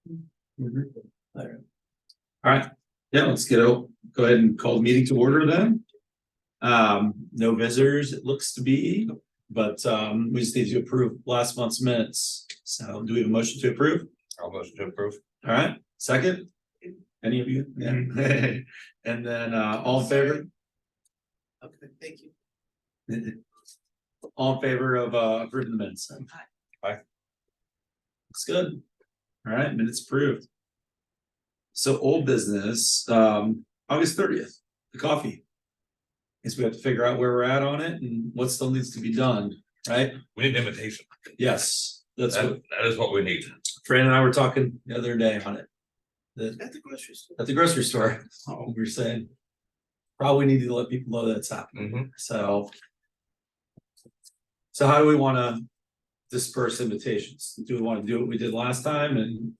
All right, yeah, let's go ahead and call the meeting to order then. No visitors, it looks to be, but we just need to approve last month's minutes. So do we have a motion to approve? I'll motion to approve. All right, second? Any of you? Yeah. And then all in favor? Okay, thank you. All in favor of approving the minutes? Aye. Looks good. All right, minutes approved. So old business, August 30th, the coffee. Guess we have to figure out where we're at on it and what still needs to be done, right? We need an invitation. Yes, that's what That is what we need. Fran and I were talking the other day on it. At the grocery store. At the grocery store, we were saying, probably need to let people know that it's happening. Mhm. So how do we want to disperse invitations? Do we want to do what we did last time and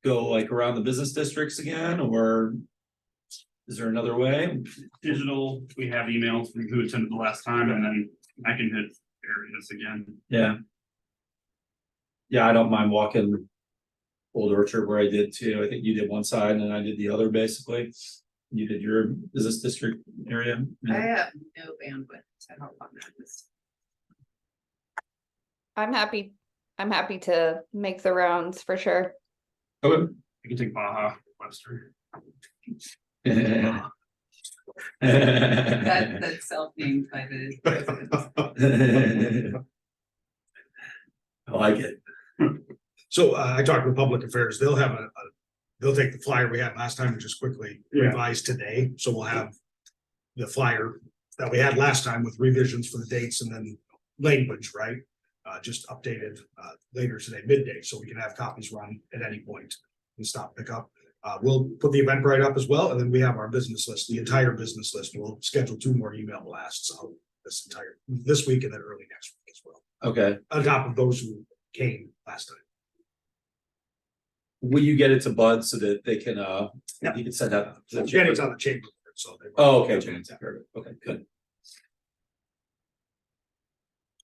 go like around the business districts again, or is there another way? Digital, we have emails from who attended the last time, and then I can hit areas again. Yeah. Yeah, I don't mind walking Old Orchard where I did too. I think you did one side and then I did the other, basically. You did your business district area. I have no bandwidth to help on that. I'm happy to make the rounds for sure. Okay. I can take Baja, Webster. That's self-named by the. I like it. So I talked with Public Affairs, they'll have they'll take the flyer we had last time and just quickly Yeah. revise today, so we'll have. The flyer that we had last time with revisions for the dates and then language, right? Just updated later today, midday, so we can have copies run at any point and stop pick up. We'll put the Eventbrite up as well, and then we have our business list, the entire business list. We'll schedule 2 more email blasts out this week and then early next week as well. Okay. On top of those who came last time. Will you get it to Bud so that they can Yeah. you can send out to the Jenny's chamber? on the chamber board, so. Oh, okay. Perfect. Okay, good.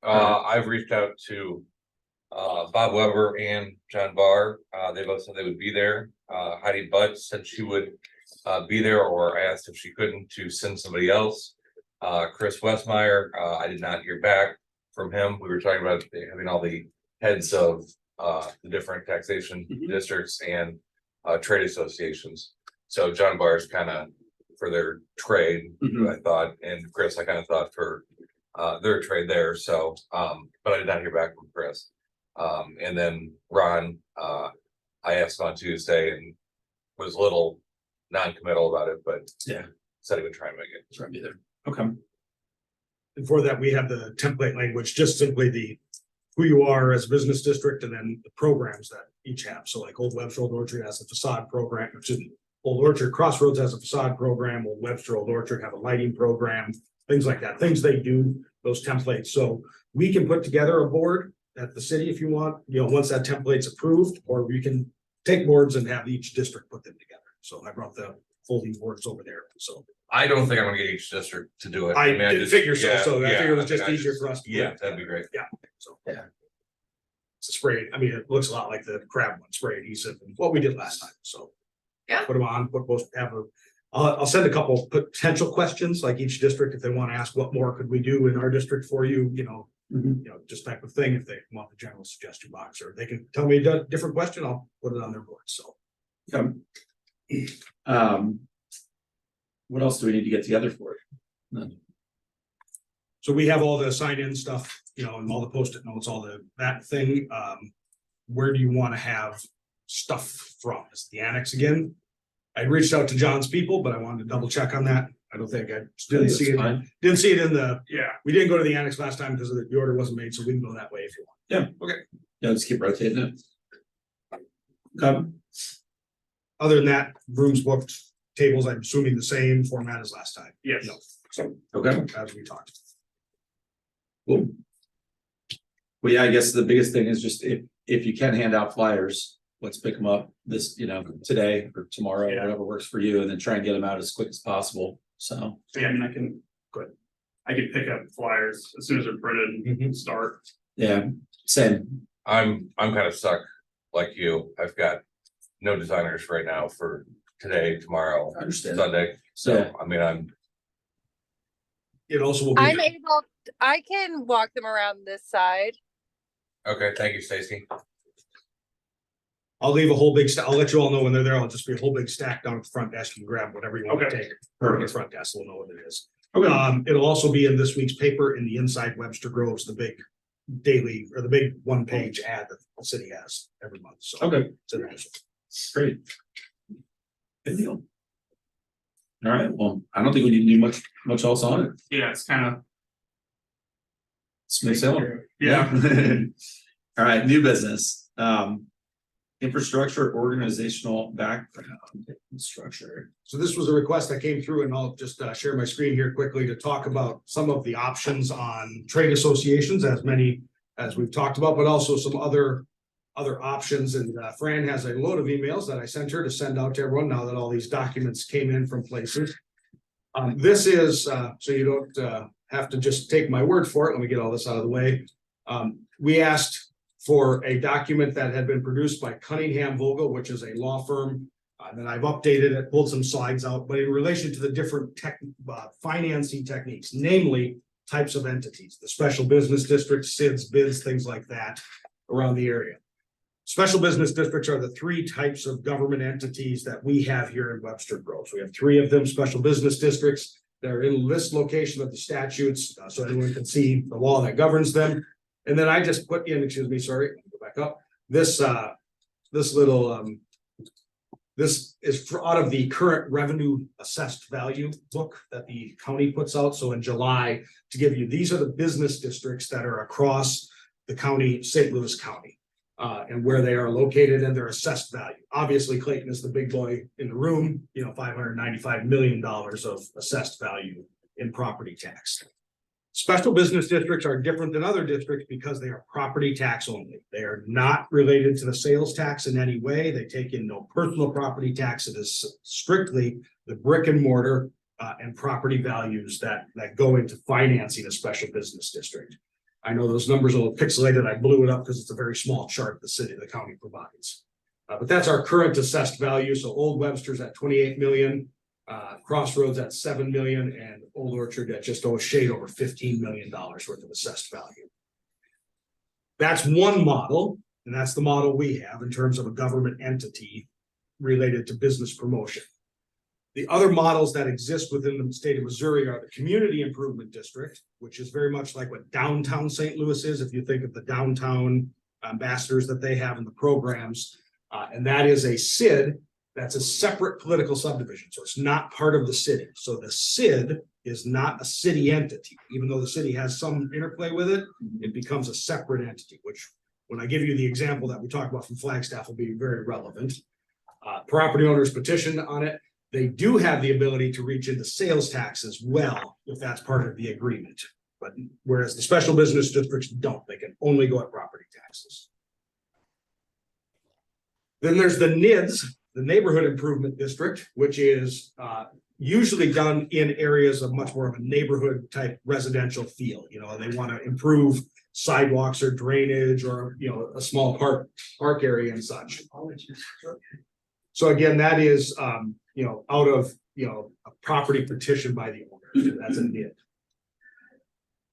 I've reached out to Bob Weber and John Barr. They both said they would be there. Heidi Butt said she would be there, or I asked if she couldn't to send somebody else. Chris Westmeyer, I did not hear back from him. We were talking about having all the heads of the different taxation districts and trade associations. So John Barr is kind of for their trade, I thought, and Chris, I kind of thought for their trade there. So, but I did not hear back from Chris. And then Ron, I asked on Tuesday and was a little non-committal about it, but Yeah. said he would try and make it. Try to be there. Okay. And for that, we have the template language, just simply who you are as a business district and then the programs that each have. So like Old Webster, Old Orchard has a facade program, which is Old Orchard Crossroads has a facade program, Old Webster, Old Orchard have a lighting program, things like that, things they do, those templates. So we can put together a board at the city if you want, once that template's approved, or we can take boards and have each district put them together. So I brought the folding boards over there, so. I don't think I'm gonna get each district to do it. I mean, did just- figure so, yeah, so I yeah, figured it was mean, just I easier for us. to Yeah, put that'd be great. So. Yeah. It's a spray, I mean, it looks a lot like the crab one, spray adhesive, and what we did last time, so. Yeah. Put them on, I'll send a couple potential questions, like each district, if they want to ask, what more could we do in our district for you, just type of thing, if they want the general suggestion box, or they can tell me a different question, I'll put it on their board, so. What else do we need to get together for it? None. So we have all the sign-in stuff, and all the post-it notes, that thing, where do you want to have stuff from? Is it the annex again? I reached out to John's people, but I wanted to double check on that. I don't think I didn't see That's it. fine. Didn't see it in the, Yeah, we didn't go to the annex last time because the order wasn't made, so we can go that way if you want. Yeah, let's keep rotating it. Okay. Other than that, rooms booked, tables, I'm assuming the same format as last time. yes. So, Okay. as we talked. Cool. Well, yeah, I guess the biggest thing is just if you can hand out flyers, let's pick them up this, today or tomorrow, Yeah. whatever works for you, and then try and get them out as quick as possible. So, So, yeah, I mean, I can pick up flyers as soon as they're printed and start. yeah, same. I'm kind of stuck like you, I've got no designers right now for today, tomorrow, I understand. Sunday. So, I mean, It also will I'm be, able, I can walk them around this side. okay, thank you, Stacy. I'll leave a whole big stack. I'll let you all know when they're there. I'll just be a whole big stack down at the front desk. You can grab whatever you want to Okay. take. Or the Perfect. front desk will know what it is. Okay. It'll also be in this week's paper in the Inside Webster Groves, the big daily or the big one-page ad that the city has every month. So. Okay, it's in there. great. Good deal. All right, well, I don't think we need to do much else on it. Yeah, it's kind of, Smooth sailing. yeah, All right, new business, infrastructure, organizational background, structure. So this was a request that came through and I'll just share my screen here quickly to talk about some of the options on trade associations, as many as we've talked about, but also some other options. And Fran has a load of emails that I sent her to send out to everyone now that all these documents came in from places. This is, so you don't have to just take my word for it. Let me get all this out of the way. We asked for a document that had been produced by Cunningham Vogel, which is a law firm. Then I've updated it, pulled some slides out, but in relation to the different financing techniques, namely types of entities, the special business districts, SIDS, BIDs, things like that around the area. Special business districts are the three types of government entities that we have here in Webster Groves. We have three of them, special business districts. They're in this location of the statutes, so anyone can see the law that governs them. And then I just put in, excuse me, sorry, go back up. This little, this is out of the current revenue assessed value book that the county puts out. So in July, to give you, these are the business districts that are across the county, St. Louis County. And where they are located and their assessed value. Obviously, Clayton is the big boy in the room, you know, $595 million of assessed value in property tax. Special business districts are different than other districts because they are property tax only. They are not related to the sales tax in any way. They take in no personal property tax. It is strictly the brick and mortar and property values that go into financing a special business district. I know those numbers are a little pixelated. I blew it up because it's a very small chart the county provides. But that's our current assessed value. So Old Webster's at 28 million, Crossroads at 7 million, and Old Orchard at just a shade over $15 million worth of assessed value. That's one model, and that's the model we have in terms of a government entity related to business promotion. The other models that exist within the state of Missouri are the Community Improvement District, which is very much like what downtown St. Louis is, if you think of the downtown ambassadors that they have in the programs. And that is a SID, that's a separate political subdivision, so it's not part of the city. So the SID is not a city entity, even though the city has some interplay with it, it becomes a separate entity, which when I give you the example that we talked about from Flagstaff will be very relevant. Property owners petition on it. They do have the ability to reach into sales tax as well, if that's part of the agreement. But whereas the special business districts don't, they can only go at property taxes. Then there's the NIDS, the Neighborhood Improvement District, which is usually done in areas of much more of a neighborhood type residential feel. You know, they want to improve sidewalks or drainage or, you know, a small park area and such. So again, that is, you know, out of, you know, a property petition by the owner. That's a NID.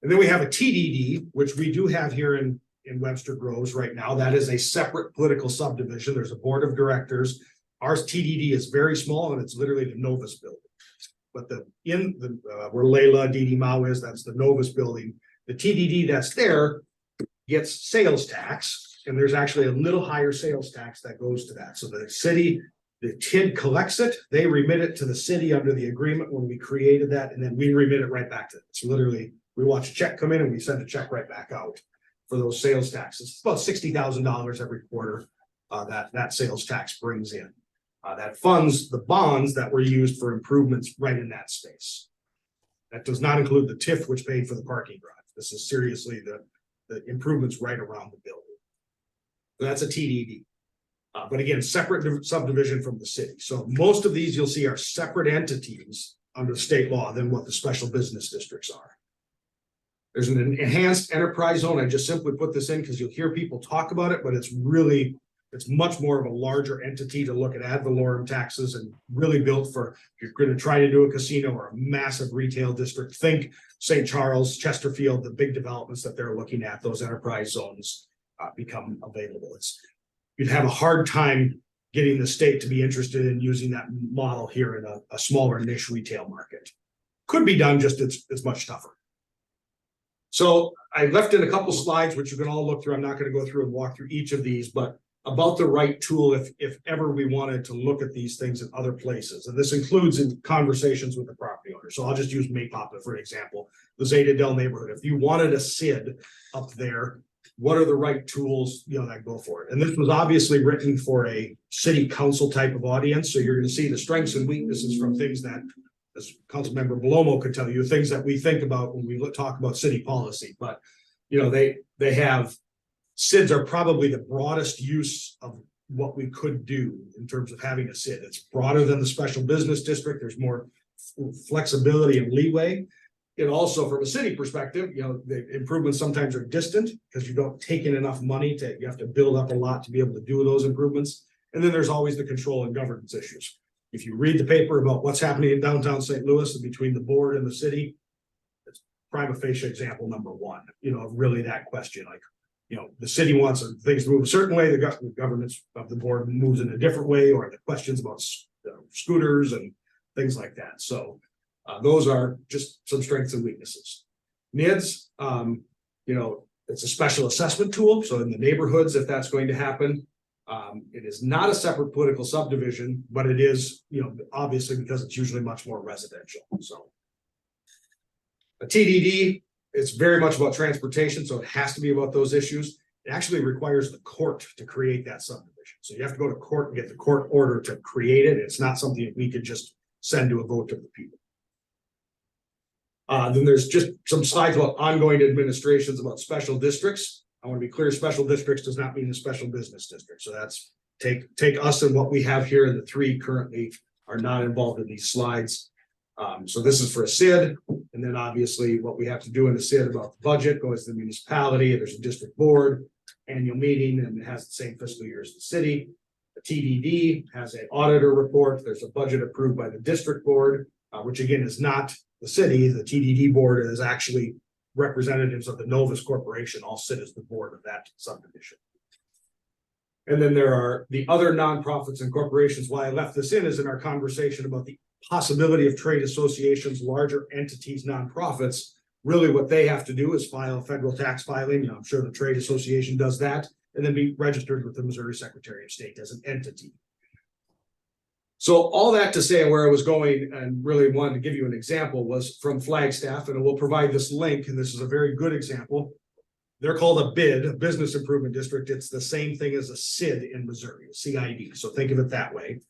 And then we have a TDD, which we do have here in Webster Groves right now. That is a separate political subdivision. There's a board of directors. Our TDD is very small and it's literally the Novus building. But where Layla Didi Mao is, that's the Novus building. The TDD that's there gets sales tax, and there's actually a little higher sales tax that goes to that. So the city, the TID collects it, they remit it to the city under the agreement when we created that, and then we remit it right back to them. It's literally, we watch a check come in and we send a check right back out for those sales taxes. It's about $60,000 every quarter that sales tax brings in. That funds the bonds that were used for improvements right in that space. That does not include the TIF, which paid for the parking garage. This is seriously the improvements right around the building. So that's a TDD. But again, separate subdivision from the city. So most of these you'll see are separate entities under state law than what the special business districts are. There's an enhanced enterprise zone. I just simply put this in because you'll hear people talk about it, but it's really It's much more of a larger entity to look at ad valorem taxes and really built for, if you're gonna try to do a casino or a massive retail district, think St. Charles, Chesterfield, the big developments that they're looking at, those enterprise zones become available. You'd have a hard time getting the state to be interested in using that model here in a smaller niche retail market. Could be done, just it's much tougher. So I left in a couple slides, which you can all look through. I'm not gonna go through and walk through each of these, but about the right tool if ever we wanted to look at these things in other places. And this includes in conversations with the property owner. So I'll just use Maypapa for an example, the Zeta Del neighborhood. If you wanted a SID up there, what are the right tools, that go for it? And this was obviously written for a city council type of audience. So you're going to see the strengths and weaknesses from things that, as Councilmember Belomo could tell you, things that we think about when we talk about city policy. But, they have SIDs are probably the broadest use of what we could do in terms of having a SID. It's broader than the special business district. There's more flexibility and leeway. It also, from a city perspective, the improvements sometimes are distant because you don't take in enough money you have to build up a lot to be able to do those improvements. And then there's always the control and governance issues. If you read the paper about what's happening in downtown St. Louis and between the board and the city, it's prima facie example number one, really that question, like, the city wants things to move a certain way, the governance of the board moves in a different way, or the questions about scooters and things like that. So those are just some strengths and weaknesses. NIDS, it's a special assessment tool. So in the neighborhoods, if that's going to happen, it is not a separate political subdivision, but it is, obviously because it's usually much more residential. So a TDD, it's very much about transportation, so it has to be about those issues. It actually requires the court to create that subdivision. So you have to go to court and get the court order to create it. It's not something that we could just send to a vote to the people. Then there's just some slides about ongoing administrations about special districts. I want to be clear, special districts does not mean the special business district. So that's take us and what we have here, and the three currently are not involved in these slides. So this is for a SID, and then obviously what we have to do in the SID about the budget goes to the municipality. There's a district board, annual meeting, and it has the same fiscal year as the city. The TDD has an auditor report. There's a budget approved by the district board, which again is not the city. The TDD board is actually representatives of the Novus Corporation. All sit as the board of that subdivision. And then there are the other nonprofits and corporations. Why I left this in is in our conversation about the possibility of trade associations, larger entities, nonprofits. Really what they have to do is file a federal tax filing. I'm sure the trade association does that, and then be registered with the Missouri Secretary of State as an entity. So all that to say where I was going, and really wanted to give you an example, was from Flagstaff, and we'll provide this link, and this is a very good example. They're called a BID, a Business Improvement District. It's the same thing as a SID in Missouri, a CID. So think of it that way.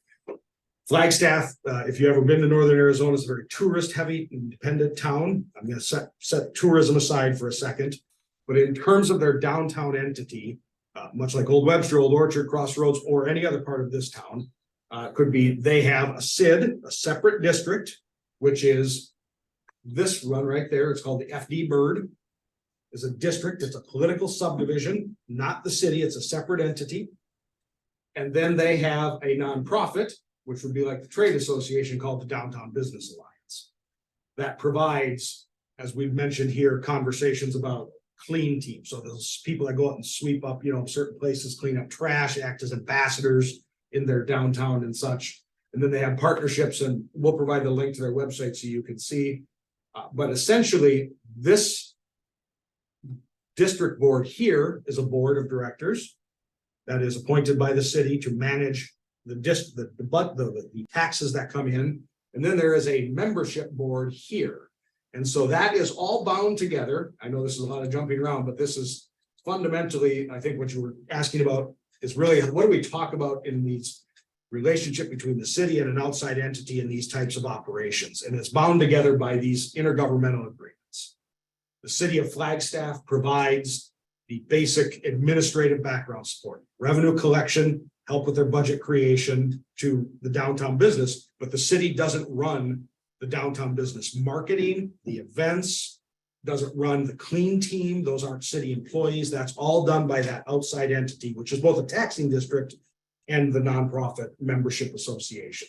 Flagstaff, if you've ever been to Northern Arizona, it's a very tourist-heavy, independent town. I'm going to set tourism aside for a second. But in terms of their downtown entity, much like Old Webster, Old Orchard, Crossroads, or any other part of this town, could be they have a SID, a separate district, which is this one right there. It's called the FD Bird. It's a district. It's a political subdivision, not the city. It's a separate entity. And then they have a nonprofit, which would be like the trade association called the Downtown Business Alliance. That provides, as we've mentioned here, conversations about clean teams. So those people that go out and sweep up, certain places, clean up trash, act as ambassadors in their downtown and such. And then they have partnerships, and we'll provide the link to their website so you can see. But essentially, this district board here is a board of directors that is appointed by the city to manage the taxes that come in. And then there is a membership board here. And so that is all bound together. I know this is a lot of jumping around, but this is fundamentally, I think what you were asking about is really what do we talk about in these relationship between the city and an outside entity in these types of operations. And it's bound together by these intergovernmental agreements. The city of Flagstaff provides the basic administrative background support, revenue collection, help with their budget creation to the downtown business, but the city doesn't run the downtown business marketing, the events, doesn't run the clean team. Those aren't city employees. That's all done by that outside entity, which is both a taxing district and the nonprofit membership association.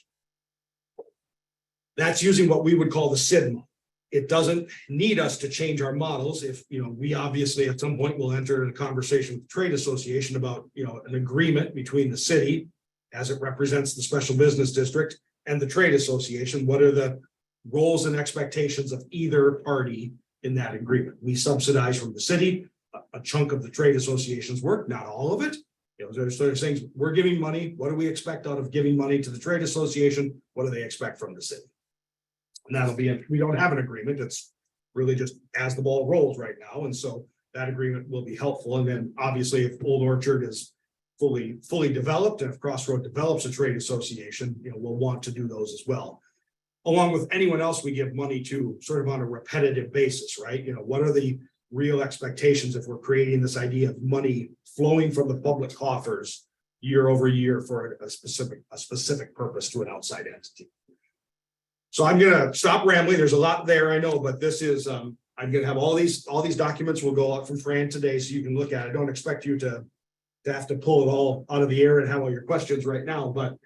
That's using what we would call the SID model. It doesn't need us to change our models. If, we obviously at some point will enter a conversation with the trade association about, an agreement between the city as it represents the special business district and the trade association. What are the roles and expectations of either party in that agreement? We subsidize from the city a chunk of the trade association's work, not all of it. There's things we're giving money. What do we expect out of giving money to the trade association? What do they expect from the city? And that'll be, we don't have an agreement. It's really just as the ball rolls right now. And so that agreement will be helpful. And then obviously if Old Orchard is fully developed, and if Crossroad develops a trade association, we'll want to do those as well. Along with anyone else we give money to sort of on a repetitive basis, right? What are the real expectations if we're creating this idea of money flowing from the public coffers year over year for a specific purpose to an outside entity? So I'm gonna stop rambling. There's a lot there, I know, but this is, I'm gonna have all these documents will go out from Fran today so you can look at it. I don't expect you to have to pull it all out of the air and have all your questions right now, but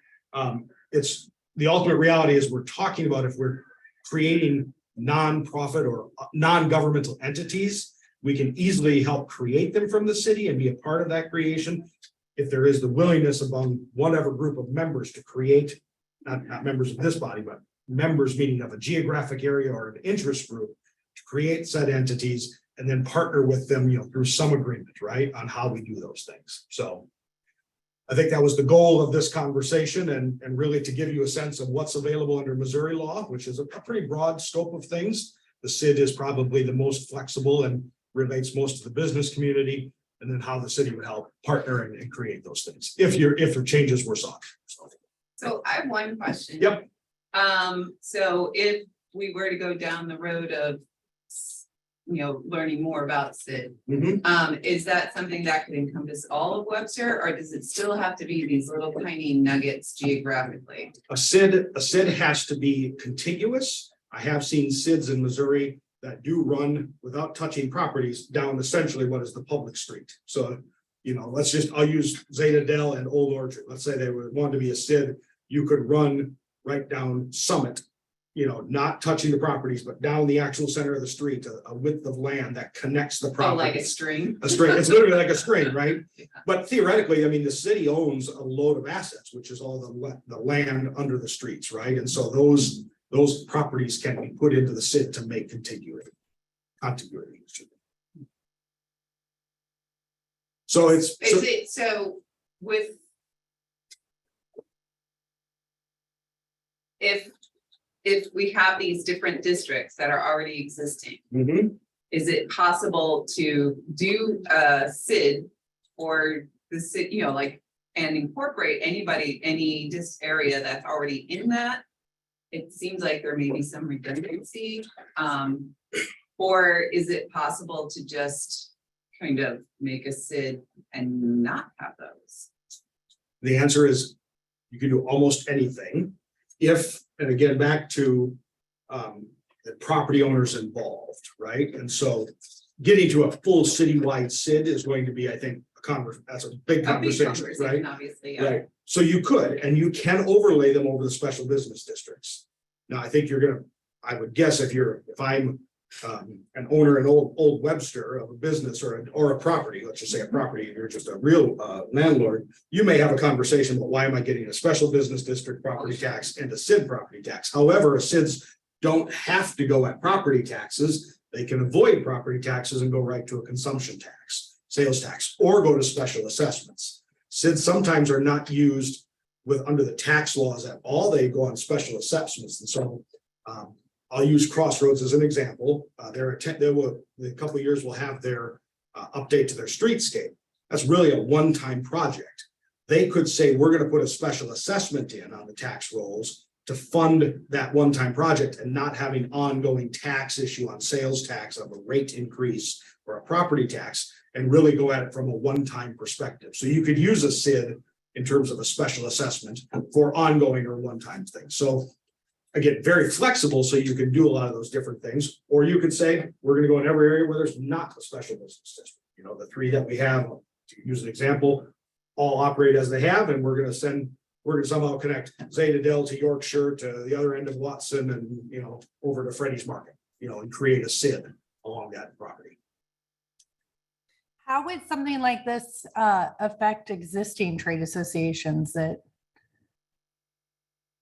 it's the ultimate reality is we're talking about if we're creating nonprofit or non-governmental entities, we can easily help create them from the city and be a part of that creation. If there is the willingness among whatever group of members to create, not members of this body, but members meaning of a geographic area or an interest group to create said entities and then partner with them, through some agreement, right, on how we do those things. So I think that was the goal of this conversation and really to give you a sense of what's available under Missouri law, which is a pretty broad scope of things. The SID is probably the most flexible and relates most to the business community, and then how the city would help partner and create those things if the changes were sought. So I have one question. Yep. So if we were to go down the road of, learning more about SID, is that something that could encompass all of Webster, or does it still have to be these little tiny nuggets geographically? A SID has to be contiguous. I have seen SIDs in Missouri that do run without touching properties down essentially what is the public street. So, I'll use Zeta Dell and Old Orchard. Let's say they would want to be a SID. You could run right down Summit, not touching the properties, but down the actual center of the street, a width of land that connects the Oh, property. like a string? A string. It's literally like a string, right? But theoretically, the city owns a load of assets, which is all the land under the streets, right? And so those properties can be put into the SID to make contiguity. So Is it, so with. If we have these different districts that are already existing, is it possible to do a SID or the city, and incorporate any area that's already in that? It seems like there may be some redundancy, or is it possible to just kind of make a SID and not have those? The answer is you can do almost anything if, and again, back to the property owners involved, right? And so getting to a full citywide SID is going to be, I think, that's a big conversation, right? Obviously, yeah. Right. So you could, and you can overlay them over the special business districts. Now, I think I would guess if I'm an owner in Old Webster of a business or a property, let's just say a property, and you're just a real landlord, you may have a conversation about why am I getting a special business district property tax and a SID property tax. However, SIDs don't have to go at property taxes. They can avoid property taxes and go right to a consumption tax, sales tax, or go to special assessments. SIDs sometimes are not used under the tax laws at all. They go on special assessments. And so I'll use Crossroads as an example. In a couple of years will have their update to their streetscape. That's really a one-time project. They could say, we're going to put a special assessment in on the tax rolls to fund that one-time project and not having ongoing tax issue on sales tax of a rate increase or a property tax, and really go at it from a one-time perspective. So you could use a SID in terms of a special assessment for ongoing or one-time things. So again, very flexible, so you can do a lot of those different things, or you could say, we're gonna go in every area where there's not a special business district. You know, the three that we have, to use an example, all operate as they have, and we're gonna somehow connect Zeta to Yorkshire to the other end of Watson and, you know, over to Freddie's Market, you know, and create a SID along that property. How would something like this affect existing trade associations that,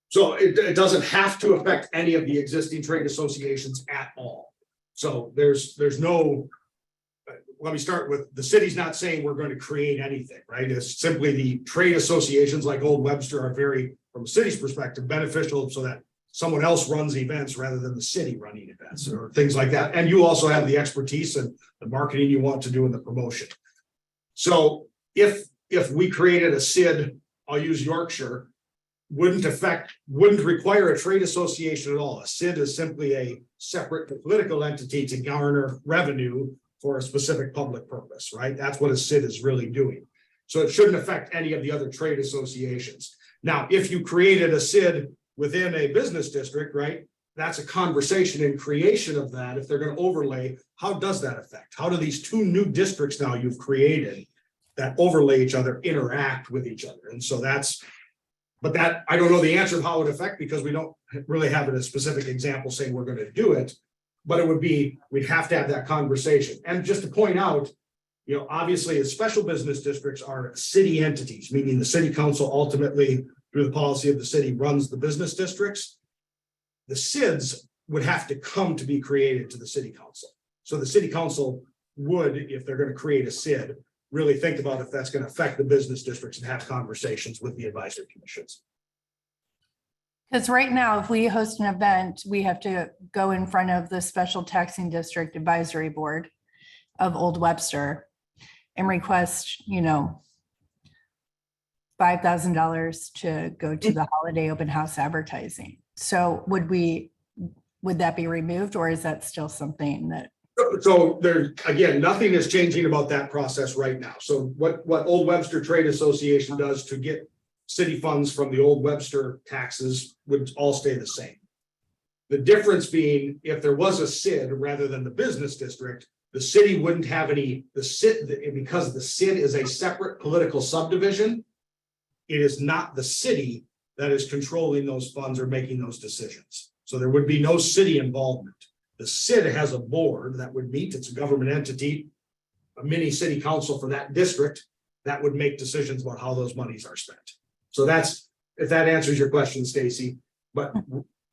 So it doesn't have to affect any of the existing trade associations at all. So there's no. Let me start with, the city's not saying we're going to create anything, right? It's simply the trade associations like Old Webster are very, from a city's perspective, beneficial so that someone else runs events rather than the city running events or things like that. And you also have the expertise and the marketing you want to do in the promotion. So if we created a SID, I'll use Yorkshire, wouldn't require a trade association at all. A SID is simply a separate political entity to garner revenue for a specific public purpose, right? That's what a SID is really doing. So it shouldn't affect any of the other trade associations. Now, if you created a SID within a business district, right? That's a conversation in creation of that. If they're going to overlay, how does that affect? How do these two new districts now you've created that overlay each other interact with each other? And so but that, I don't know the answer of how it would affect, because we don't really have a specific example saying we're going to do it. But it would be, we'd have to have that conversation. And just to point out, you know, obviously, the special business districts are city entities, meaning the city council ultimately, through the policy of the city, runs the business districts. The SIDs would have to come to be created to the city council. So the city council would, if they're going to create a SID, really think about if that's going to affect the business districts and have conversations with the advisory commissions. because right now, if we host an event, we have to go in front of the Special Taxing District Advisory Board of Old Webster and request, you know, $5,000 to go to the holiday open house advertising. So would that be removed, or is that still something that? So there, again, nothing is changing about that process right now. So what Old Webster Trade Association does to get city funds from the Old Webster taxes would all stay the same. The difference being, if there was a SID rather than the business district, the city wouldn't have any, the SID, because the SID is a separate political subdivision. It is not the city that is controlling those funds or making those decisions. So there would be no city involvement. The SID has a board that would meet, it's a government entity, a mini city council for that district that would make decisions about how those monies are spent. So that's, if that answers your question, Stacy, but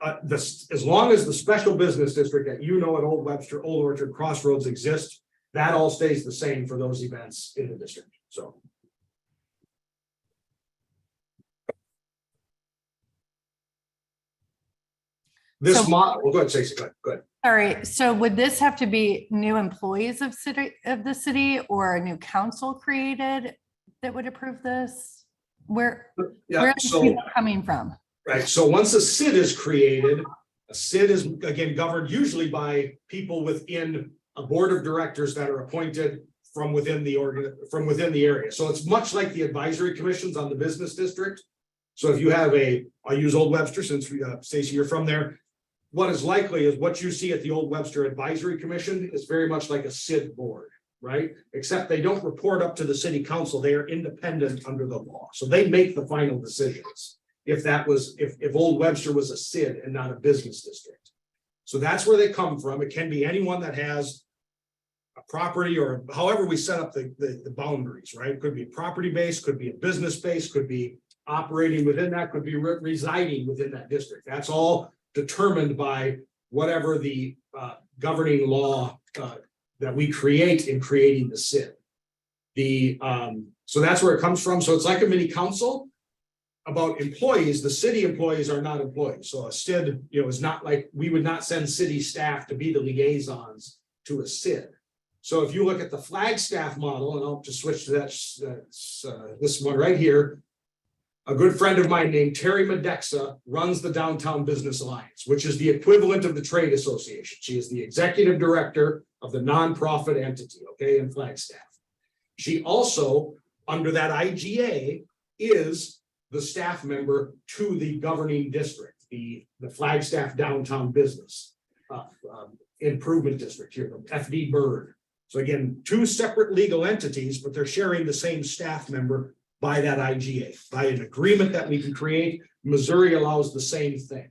as long as the special business district that you know at Old Webster, Old Orchard, Crossroads exists, that all stays the same for those events in the district, so. This So- model, go ahead, Stacy, go ahead. All right, so would this have to be new employees of the city or a new council created that would approve this? Where Yeah, are these so, people coming from? right, so once a SID is created, a SID is again governed usually by people within a board of directors that are appointed from within the area. So it's much like the advisory commissions on the business district. So if you have I'll use Old Webster since Stacy, you're from there. What is likely is what you see at the Old Webster Advisory Commission is very much like a SID board, right? Except they don't report up to the city council. They are independent under the law. So they make the final decisions. If Old Webster was a SID and not a business district. So that's where they come from. It can be anyone that has a property or however we set up the boundaries, right? Could be property based, could be a business base, could be operating within that, could be residing within that district. That's all determined by whatever the governing law that we create in creating the SID. So that's where it comes from. So it's like a mini council. About employees, the city employees are not employees. So a SID, is not like, we would not send city staff to be the liaisons to a SID. So if you look at the Flagstaff model, and I'll just switch to this one right here. A good friend of mine named Terry Medexa runs the Downtown Business Alliance, which is the equivalent of the trade association. She is the executive director of the nonprofit entity, in Flagstaff. She also, under that IGA, is the staff member to the governing district. the Flagstaff Downtown Business Improvement District here, the FD Bird. So again, two separate legal entities, but they're sharing the same staff member by that IGA, by an agreement that we can create. Missouri allows the same thing.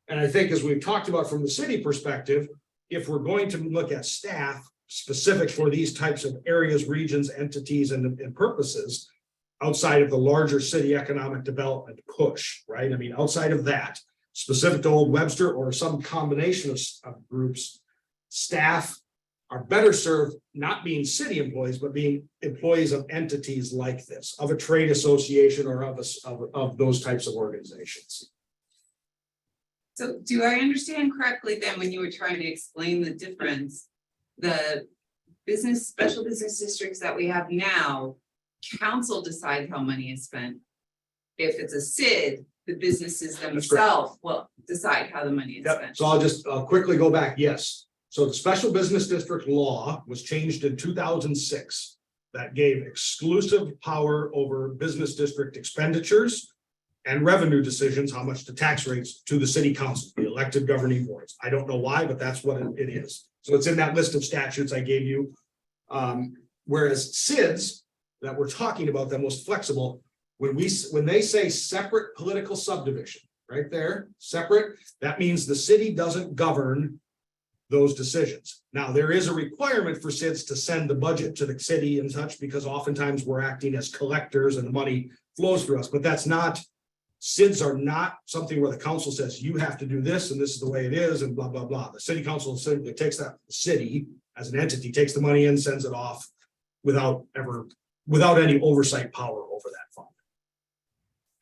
And I think as we've talked about from the city perspective, if we're going to look at staff specific for these types of areas, regions, entities, and purposes, outside of the larger city economic development push, right? I mean, outside of that, specific to Old Webster or some combination of groups, staff are better served not being city employees, but being employees of entities like this, of a trade association or of those types of organizations. So do I understand correctly then, when you were trying to explain the difference, the special business districts that we have now, council decides how money is spent. If it's a SID, the businesses themselves will decide how the money is Yep. spent. So I'll just quickly go back. Yes. So the special business district law was changed in 2006. That gave exclusive power over business district expenditures and revenue decisions, how much the tax rates, to the city council, the elected governing boards. I don't know why, but that's what it is. So it's in that list of statutes I gave you. Whereas SIDS that we're talking about, the most flexible, when they say separate political subdivision, right there, separate, that means the city doesn't govern those decisions. Now, there is a requirement for SIDS to send the budget to the city and such, because oftentimes we're acting as collectors and the money flows through us, but that's not, SIDS are not something where the council says you have to do this and this is the way it is and blah, blah, blah. The city council simply takes that, the city as an entity takes the money in, sends it off without any oversight power over that fund.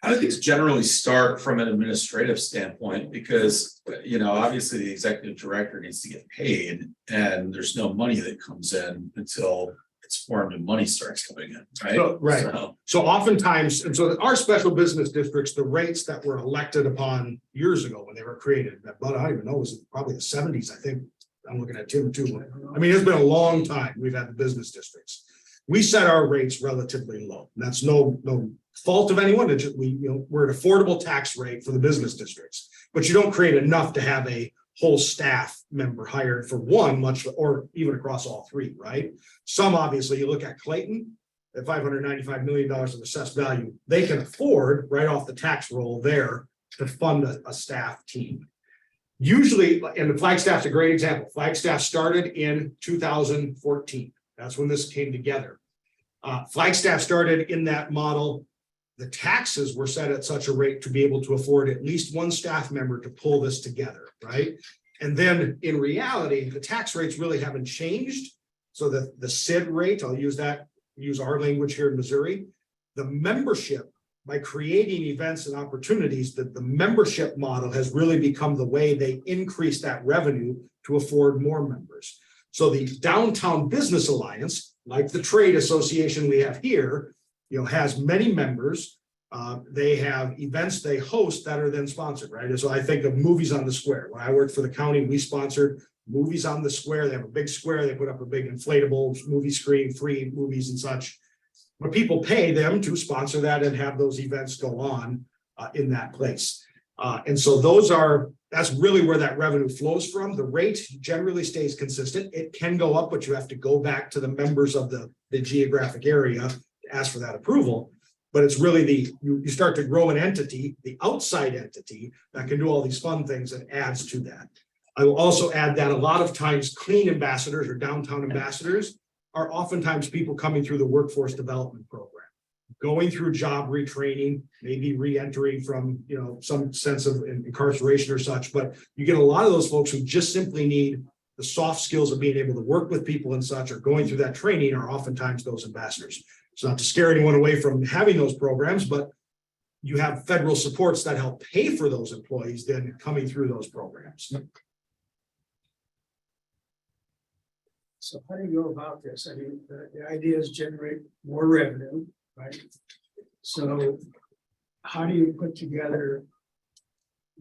How do things generally start from an administrative standpoint? Because, you know, obviously the executive director needs to get paid and there's no money that comes in until it's formed and money starts coming in, right? So, right. So, So oftentimes, and so our special business districts, the rates that were elected upon years ago when they were created, but I don't even know, it was probably the 70s, I think. I'm looking at Tim too. I mean, it's been a long time we've had the business districts. We set our rates relatively low. That's no fault of anyone. It's just we're an affordable tax rate for the business districts, but you don't create enough to have a whole staff member hired for one, much or even across all three, right? Some obviously, you look at Clayton at $595 million of assessed value, they can afford right off the tax roll there to fund a staff team. Usually, and the Flagstaff's a great example. Flagstaff started in 2014. That's when this came together. Flagstaff started in that model. The taxes were set at such a rate to be able to afford at least one staff member to pull this together, right? And then in reality, the tax rates really haven't changed. So the SID rate, I'll use our language here in Missouri, the membership, by creating events and opportunities, that the membership model has really become the way they increase that revenue to afford more members. So the Downtown Business Alliance, like the trade association we have here, has many members. They have events they host that are then sponsored, right? And so I think of Movies on the Square. When I worked for the county, we sponsored Movies on the Square. They have a big square. They put up a big inflatable movie screen, free movies and such. But people pay them to sponsor that and have those events go on in that place. And so that's really where that revenue flows from. The rate generally stays consistent. It can go up, but you have to go back to the members of the geographic area to ask for that approval. But it's really you start to grow an entity, the outside entity that can do all these fun things and adds to that. I will also add that a lot of times clean ambassadors or downtown ambassadors are oftentimes people coming through the workforce development program, going through job retraining, maybe re-entering from, some sense of incarceration or such. But you get a lot of those folks who just simply need the soft skills of being able to work with people and such, or going through that training, are oftentimes those ambassadors. It's not to scare anyone away from having those programs, but you have federal supports that help pay for those employees then coming through those programs. So how do you go about this? I mean, the idea is generate more revenue, right? So how do you put together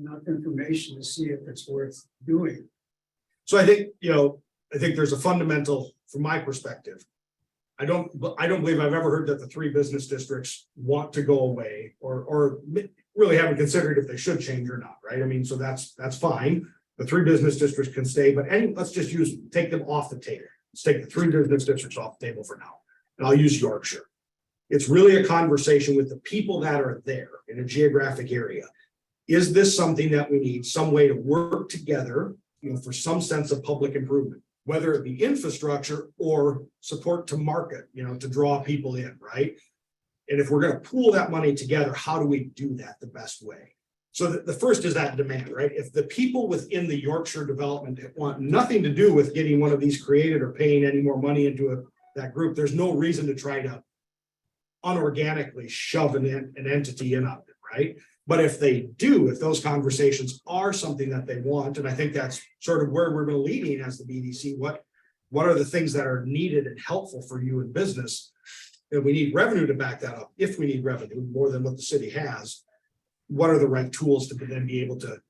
enough information to see if it's worth doing? So I think there's a fundamental, from my perspective, I don't believe I've ever heard that the three business districts want to go away or really haven't considered if they should change or not, right? I mean, so that's fine. The 3 business districts can stay, but let's just take them off the table. Let's take the 3 business districts off the table for now. And I'll use Yorkshire. It's really a conversation with the people that are there in a geographic area. Is this something that we need, some way to work together, for some sense of public improvement, whether it be infrastructure or support to market, to draw people in, right? And if we're going to pool that money together, how do we do that the best way? So the first is that demand, right? If the people within the Yorkshire development want nothing to do with getting one of these created or paying any more money into that group, there's no reason to try to unorganically shove an entity in on it, right? But if they do, if those conversations are something that they want, and I think that's sort of where we're leading as the BDC, what are the things that are needed and helpful for you in business? And we need revenue to back that up. If we need revenue more than what the city has, what are the right tools to then be able to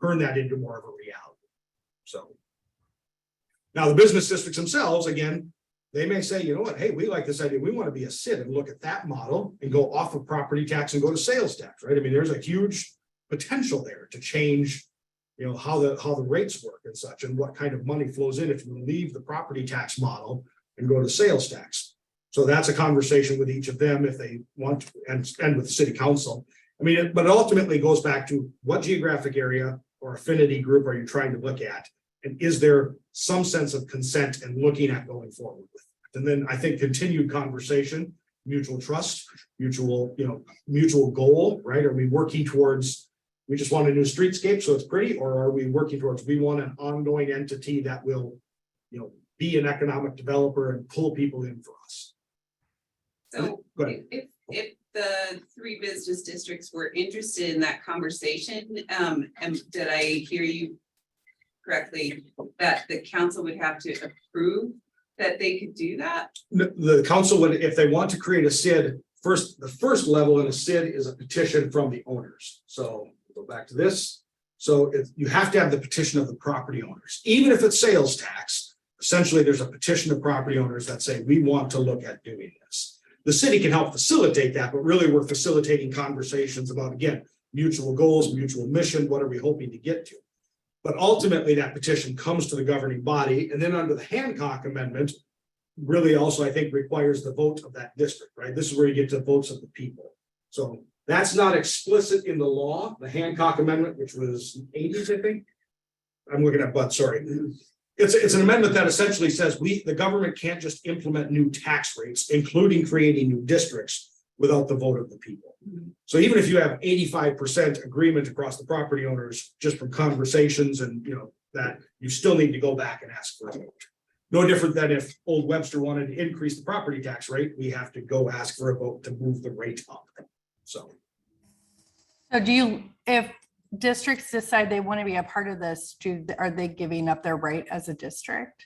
turn that into more of a reality? So now the business districts themselves, again, they may say, you know what, hey, we like this idea. We want to be a SID and look at that model and go off of property tax and go to sales tax, right? I mean, there's a huge potential there to change, how the rates work and such, and what kind of money flows in if you leave the property tax model and go to sales tax. So that's a conversation with each of them if they want to, and with the city council. I mean, but it ultimately goes back to what geographic area or affinity group are you trying to look at? And is there some sense of consent and looking at going forward with it? And then I think continued conversation, mutual trust, mutual goal, right? Are we working towards, we just want a new streetscape so it's pretty, or are we working towards, we want an ongoing entity that will, be an economic developer and pull people in for us? So Go ahead. if the 3 business districts were interested in that conversation, and did I hear you correctly, that the council would have to approve that they could do that? The council would, if they want to create a SID, the first level in a SID is a petition from the owners. So go back to this. So you have to have the petition of the property owners, even if it's sales tax. Essentially, there's a petition of property owners that say, we want to look at doing this. The city can help facilitate that, but really we're facilitating conversations about, again, mutual goals, mutual mission. What are we hoping to get to? But ultimately, that petition comes to the governing body, and then under the Hancock Amendment, really also, I think, requires the vote of that district, right? This is where you get to votes of the people. So that's not explicit in the law, the Hancock Amendment, which was 80s, I think. I'm looking at Bud, sorry. It's an amendment that essentially says the government can't just implement new tax rates, including creating new districts, without the vote of the people. So even if you have 85% agreement across the property owners, just from conversations and, that you still need to go back and ask for a vote. No different than if Old Webster wanted to increase the property tax rate, we have to go ask for a vote to move the rate up. So if districts decide they want to be a part of this, are they giving up their right as a district?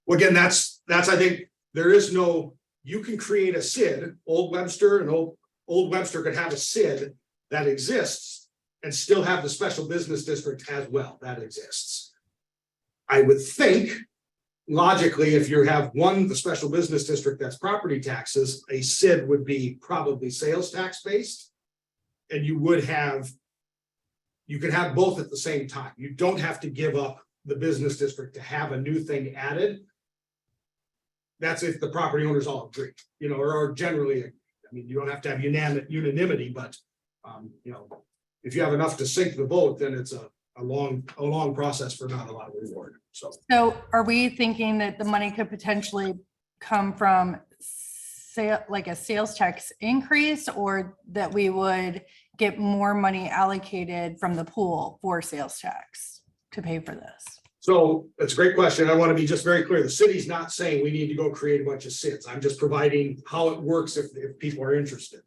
Well, again, that's I think there is no, you can create a SID, Old Webster, and Old Webster could have a SID that exists and still have the special business district as well, that exists. I would think logically, if you have the special business district that's property taxes, a SID would be probably sales tax based. And you could have both at the same time. You don't have to give up the business district to have a new thing added. That's if the property owners all agree, or generally, I mean, you don't have to have unanimity, but if you have enough to sink the vote, then it's a long process for not a lot of reward. So are we thinking that the money could potentially come from like a sales tax increase, or that we would get more money allocated from the pool for sales tax to pay for this? So that's a great question. I want to be just very clear. The city's not saying we need to go create a bunch of SIDs. I'm just providing how it works if people are interested.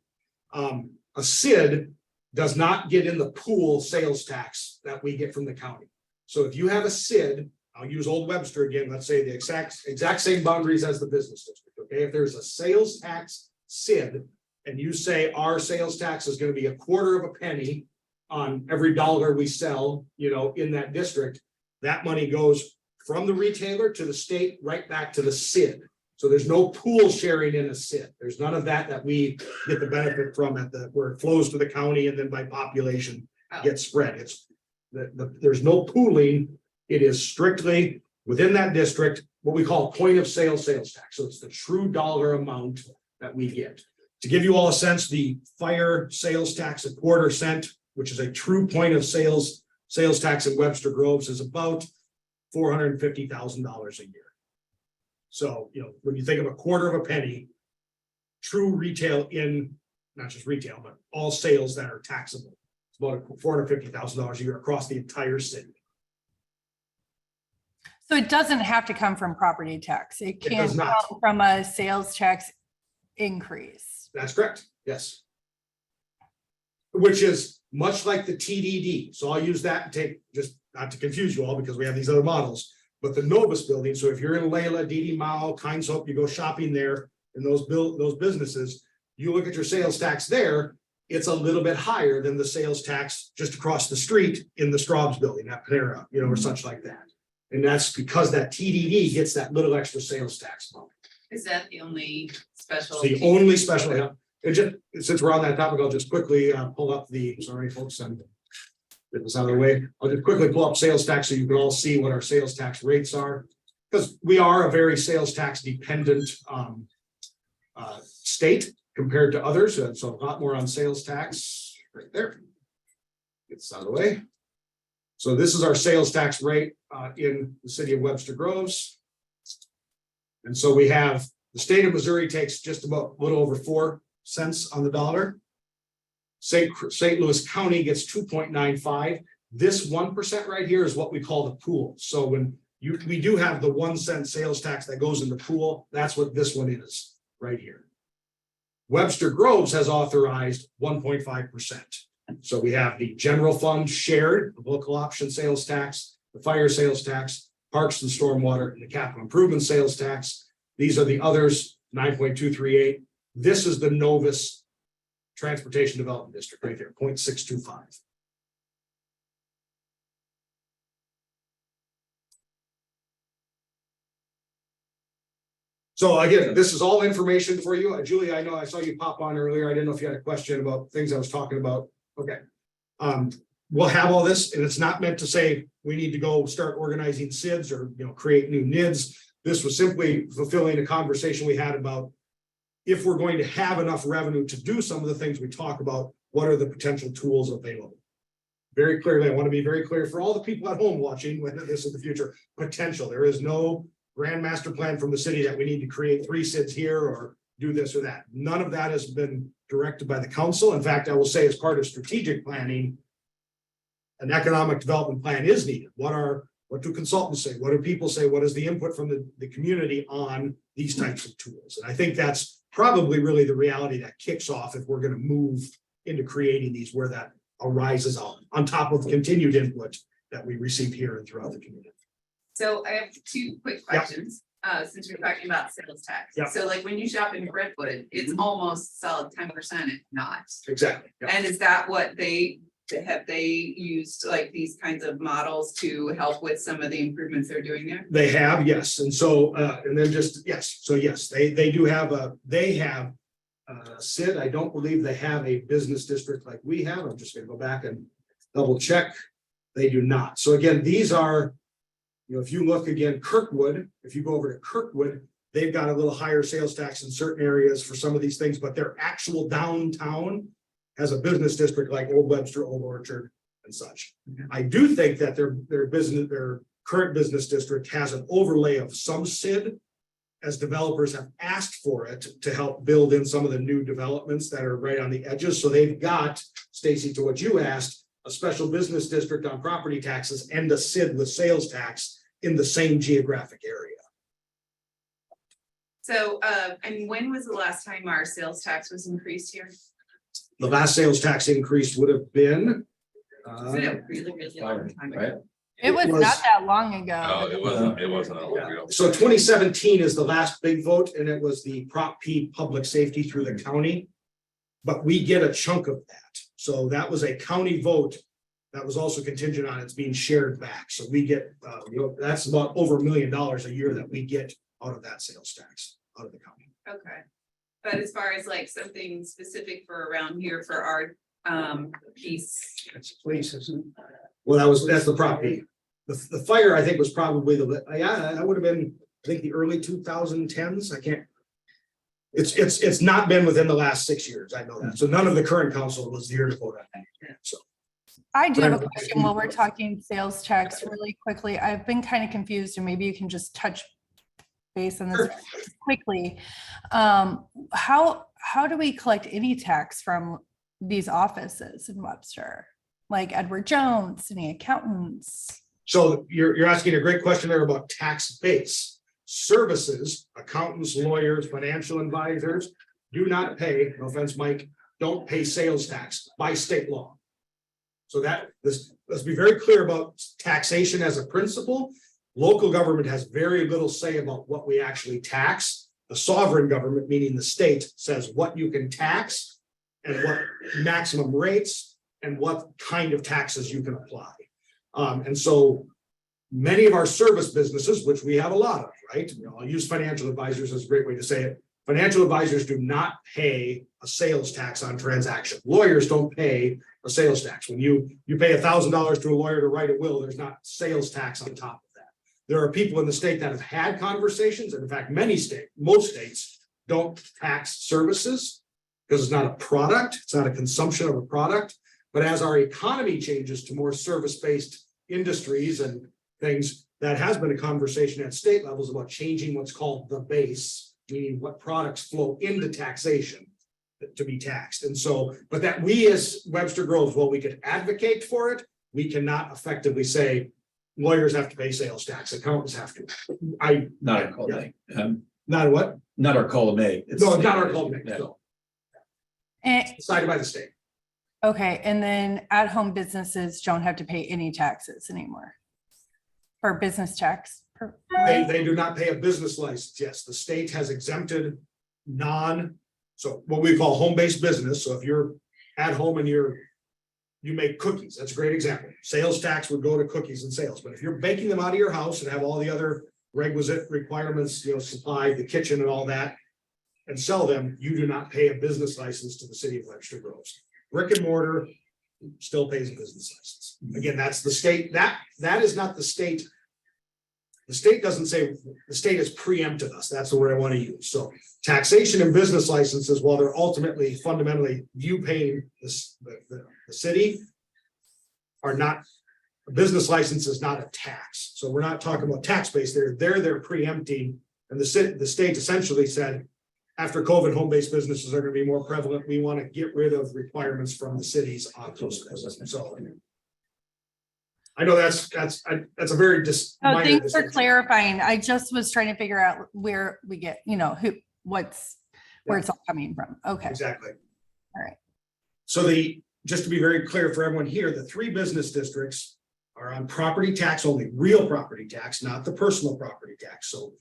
A SID does not get in the pool sales tax that we get from the county. So if you have a SID, I'll use Old Webster again, let's say the exact same boundaries as the business district, okay? If there's a sales tax SID and you say our sales tax is going to be 1/4 of a penny on every dollar we sell, in that district, that money goes from the retailer to the state right back to the SID. So there's no pool sharing in a SID. There's none of that we get the benefit from where it flows to the county and then by population gets spread. It's there's no pooling. It is strictly within that district, what we call point of sale sales tax. So it's the true dollar amount that we get. To give you all a sense, the fire sales tax at $0.25, which is a true point of sales tax in Webster Groves, is about $450,000 a year. So, when you think of a quarter of a penny, true retail not just retail, but all sales that are taxable, it's about $450,000 a year across the entire city. So it doesn't have to come from property tax. It can does not. come from a sales tax increase. That's correct, yes. Which is much like the TDD. So I'll use that and take, just not to confuse you all because we have these other models, but the Novus building. So if you're in Layla, Didi Mall, Kind Soap, you go shopping there in those businesses, you look at your sales tax there, it's a little bit higher than the sales tax just across the street in the Straub's building, that Panera, or such like that. And that's because that TDD gets that little extra sales tax bump. Is that the only special? It's the only special, yeah. And just, since we're on that topic, I'll just quickly pull up sorry, folks, and get this out of the way. I'll just quickly pull up sales tax so you can all see what our sales tax rates are. Because we are a very sales tax dependent state compared to others. And so a lot more on sales tax right there. Get this out of the way. So this is our sales tax rate in the city of Webster Groves. And so we have the state of Missouri takes just about a little over 4 cents on the dollar. St. Louis County gets 2.95. This 1% right here is what we call the pool. So when we do have the 1 cent sales tax that goes in the pool, that's what this one is right here. Webster Groves has authorized 1.5%. So we have the general fund shared, the local option sales tax, the fire sales tax, parks and stormwater, and the capital improvement sales tax. These are the others, 9.238. This is the Novus Transportation Development District right there, 0.625. So again, this is all information for you. Julie, I know I saw you pop on earlier. I didn't know if you had a question about things I was talking about. Okay. We'll have all this, and it's not meant to say we need to go start organizing SIDs or create new NIDs. This was simply fulfilling a conversation we had about if we're going to have enough revenue to do some of the things we talk about, what are the potential tools available? Very clearly, I want to be very clear for all the people at home watching whether this is the future potential. There is no grand master plan from the city that we need to create 3 SIDs here or do this or that. None of that has been directed by the council. In fact, I will say as part of strategic planning, an economic development plan is needed. What do consultants say? What do people say? What is the input from the community on these types of tools? And I think that's probably really the reality that kicks off if we're going to move into creating these where that arises on top of continued input that we receive here and throughout the community. So I have 2 quick questions, since we're talking about sales tax. Yeah. So like when you shop in Brentwood, it's almost solid 10%, if not. Exactly. Yeah. And is that what have they used like these kinds of models to help with some of the improvements they're doing there? They have, yes. And so, and then just, yes. So yes, they do have SID. I don't believe they have a business district like we have. I'm just going to go back and double check. They do not. So again, these are, if you look again, Kirkwood, if you go over to Kirkwood, they've got a little higher sales tax in certain areas for some of these things, but their actual downtown has a business district like Old Webster, Old Orchard, and such. I do think that their current business district has an overlay of some SID, as developers have asked for it to help build in some of the new developments that are right on the edges. So they've got, Stacy, to what you asked, a special business district on property taxes and a SID with sales tax in the same geographic area. So, and when was the last time our sales tax was increased here? The last sales tax increase would have been. Is it a really long time ago? It was not that long ago. No, it wasn't. a long ago. So 2017 is the last big vote, and it was the Prop P public safety through the county. But we get a chunk of that. So that was a county vote that was also contingent on it's being shared back. So we get, that's about over $1 million a year that we get out of that sales tax. out of the county. Okay. But as far as like something specific for around here for our piece, That's a place, isn't it? Well, that's the property. The fire, I think, was probably that would have been, I think, the early 2010s. I can't. It's not been within the last 6 years. I know that. So none of the current council was here to vote on that. So. I do have a Right. question while we're talking sales tax really quickly. I've been kind of confused and maybe you can just touch base on this quickly. How do we collect any tax from these offices in Webster? Like Edward Jones, any accountants? So you're asking a great question there about tax base. Services, accountants, lawyers, financial advisors do not pay, no offense, Mike, don't pay sales tax by state law. So let's be very clear about taxation as a principle. Local government has very little say about what we actually tax. The sovereign government, meaning the state, says what you can tax and what maximum rates and what kind of taxes you can apply. And so many of our service businesses, which we have a lot of, right? I'll use financial advisors as a great way to say it. Financial advisors do not pay a sales tax on transaction. Lawyers don't pay a sales tax. When you pay $1,000 to a lawyer to write a will, there's not sales tax on top of that. There are people in the state that have had conversations, and in fact, most states don't tax services because it's not a product, it's not a consumption of a product. But as our economy changes to more service-based industries and things, that has been a conversation at state levels about changing what's called the base, meaning what products flow into taxation to be taxed. And so, but that we as Webster Groves, while we could advocate for it, we cannot effectively say lawyers have to pay sales tax, accountants have to. Not our call to make. Not what? Not our call to make. No, it's not our call to make, Yeah. so And, decided by the state. okay, and then at-home businesses don't have to pay any taxes anymore. Or business tax. They do not pay a business license. Yes, the state has exempted so what we call home-based business. So if you're at home and you make cookies, that's a great example. Sales tax would go to cookies and sales. But if you're baking them out of your house and have all the other requisite requirements, supply the kitchen and all that, and sell them, you do not pay a business license to the city of Webster Groves. Brick and mortar still pays a business license. Again, that's the state. That is not the state. The state doesn't say, the state has preempted us. That's the word I want to use. So taxation and business licenses, while they're ultimately fundamentally you paying the city, are not, a business license is not a tax. So we're not talking about tax base. They're preempting. And the state essentially said, after COVID, home-based businesses are going to be more prevalent. We want to get rid of requirements from the cities on those businesses. So I know that's a very Oh, minor thanks for distinction. clarifying. I just was trying to figure out where we get, where it's all coming from. Okay, Exactly. All right. So just to be very clear for everyone here, the 3 business districts are on property tax only, real property tax, not the personal property tax. So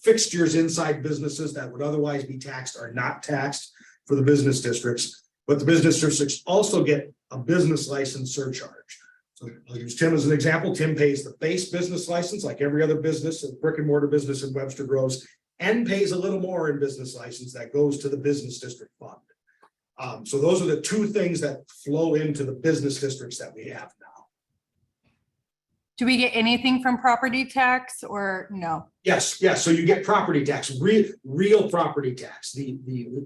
fixtures inside businesses that would otherwise be taxed are not taxed for the business districts, but the business districts also get a business license surcharge. So I'll use Tim as an example. Tim pays the base business license like every other business, a brick and mortar business in Webster Groves, and pays a little more in business license that goes to the business district fund. So those are the 2 things that flow into the business districts that we have now. Do we get anything from property tax or no? Yes. So you get property tax, real property tax, the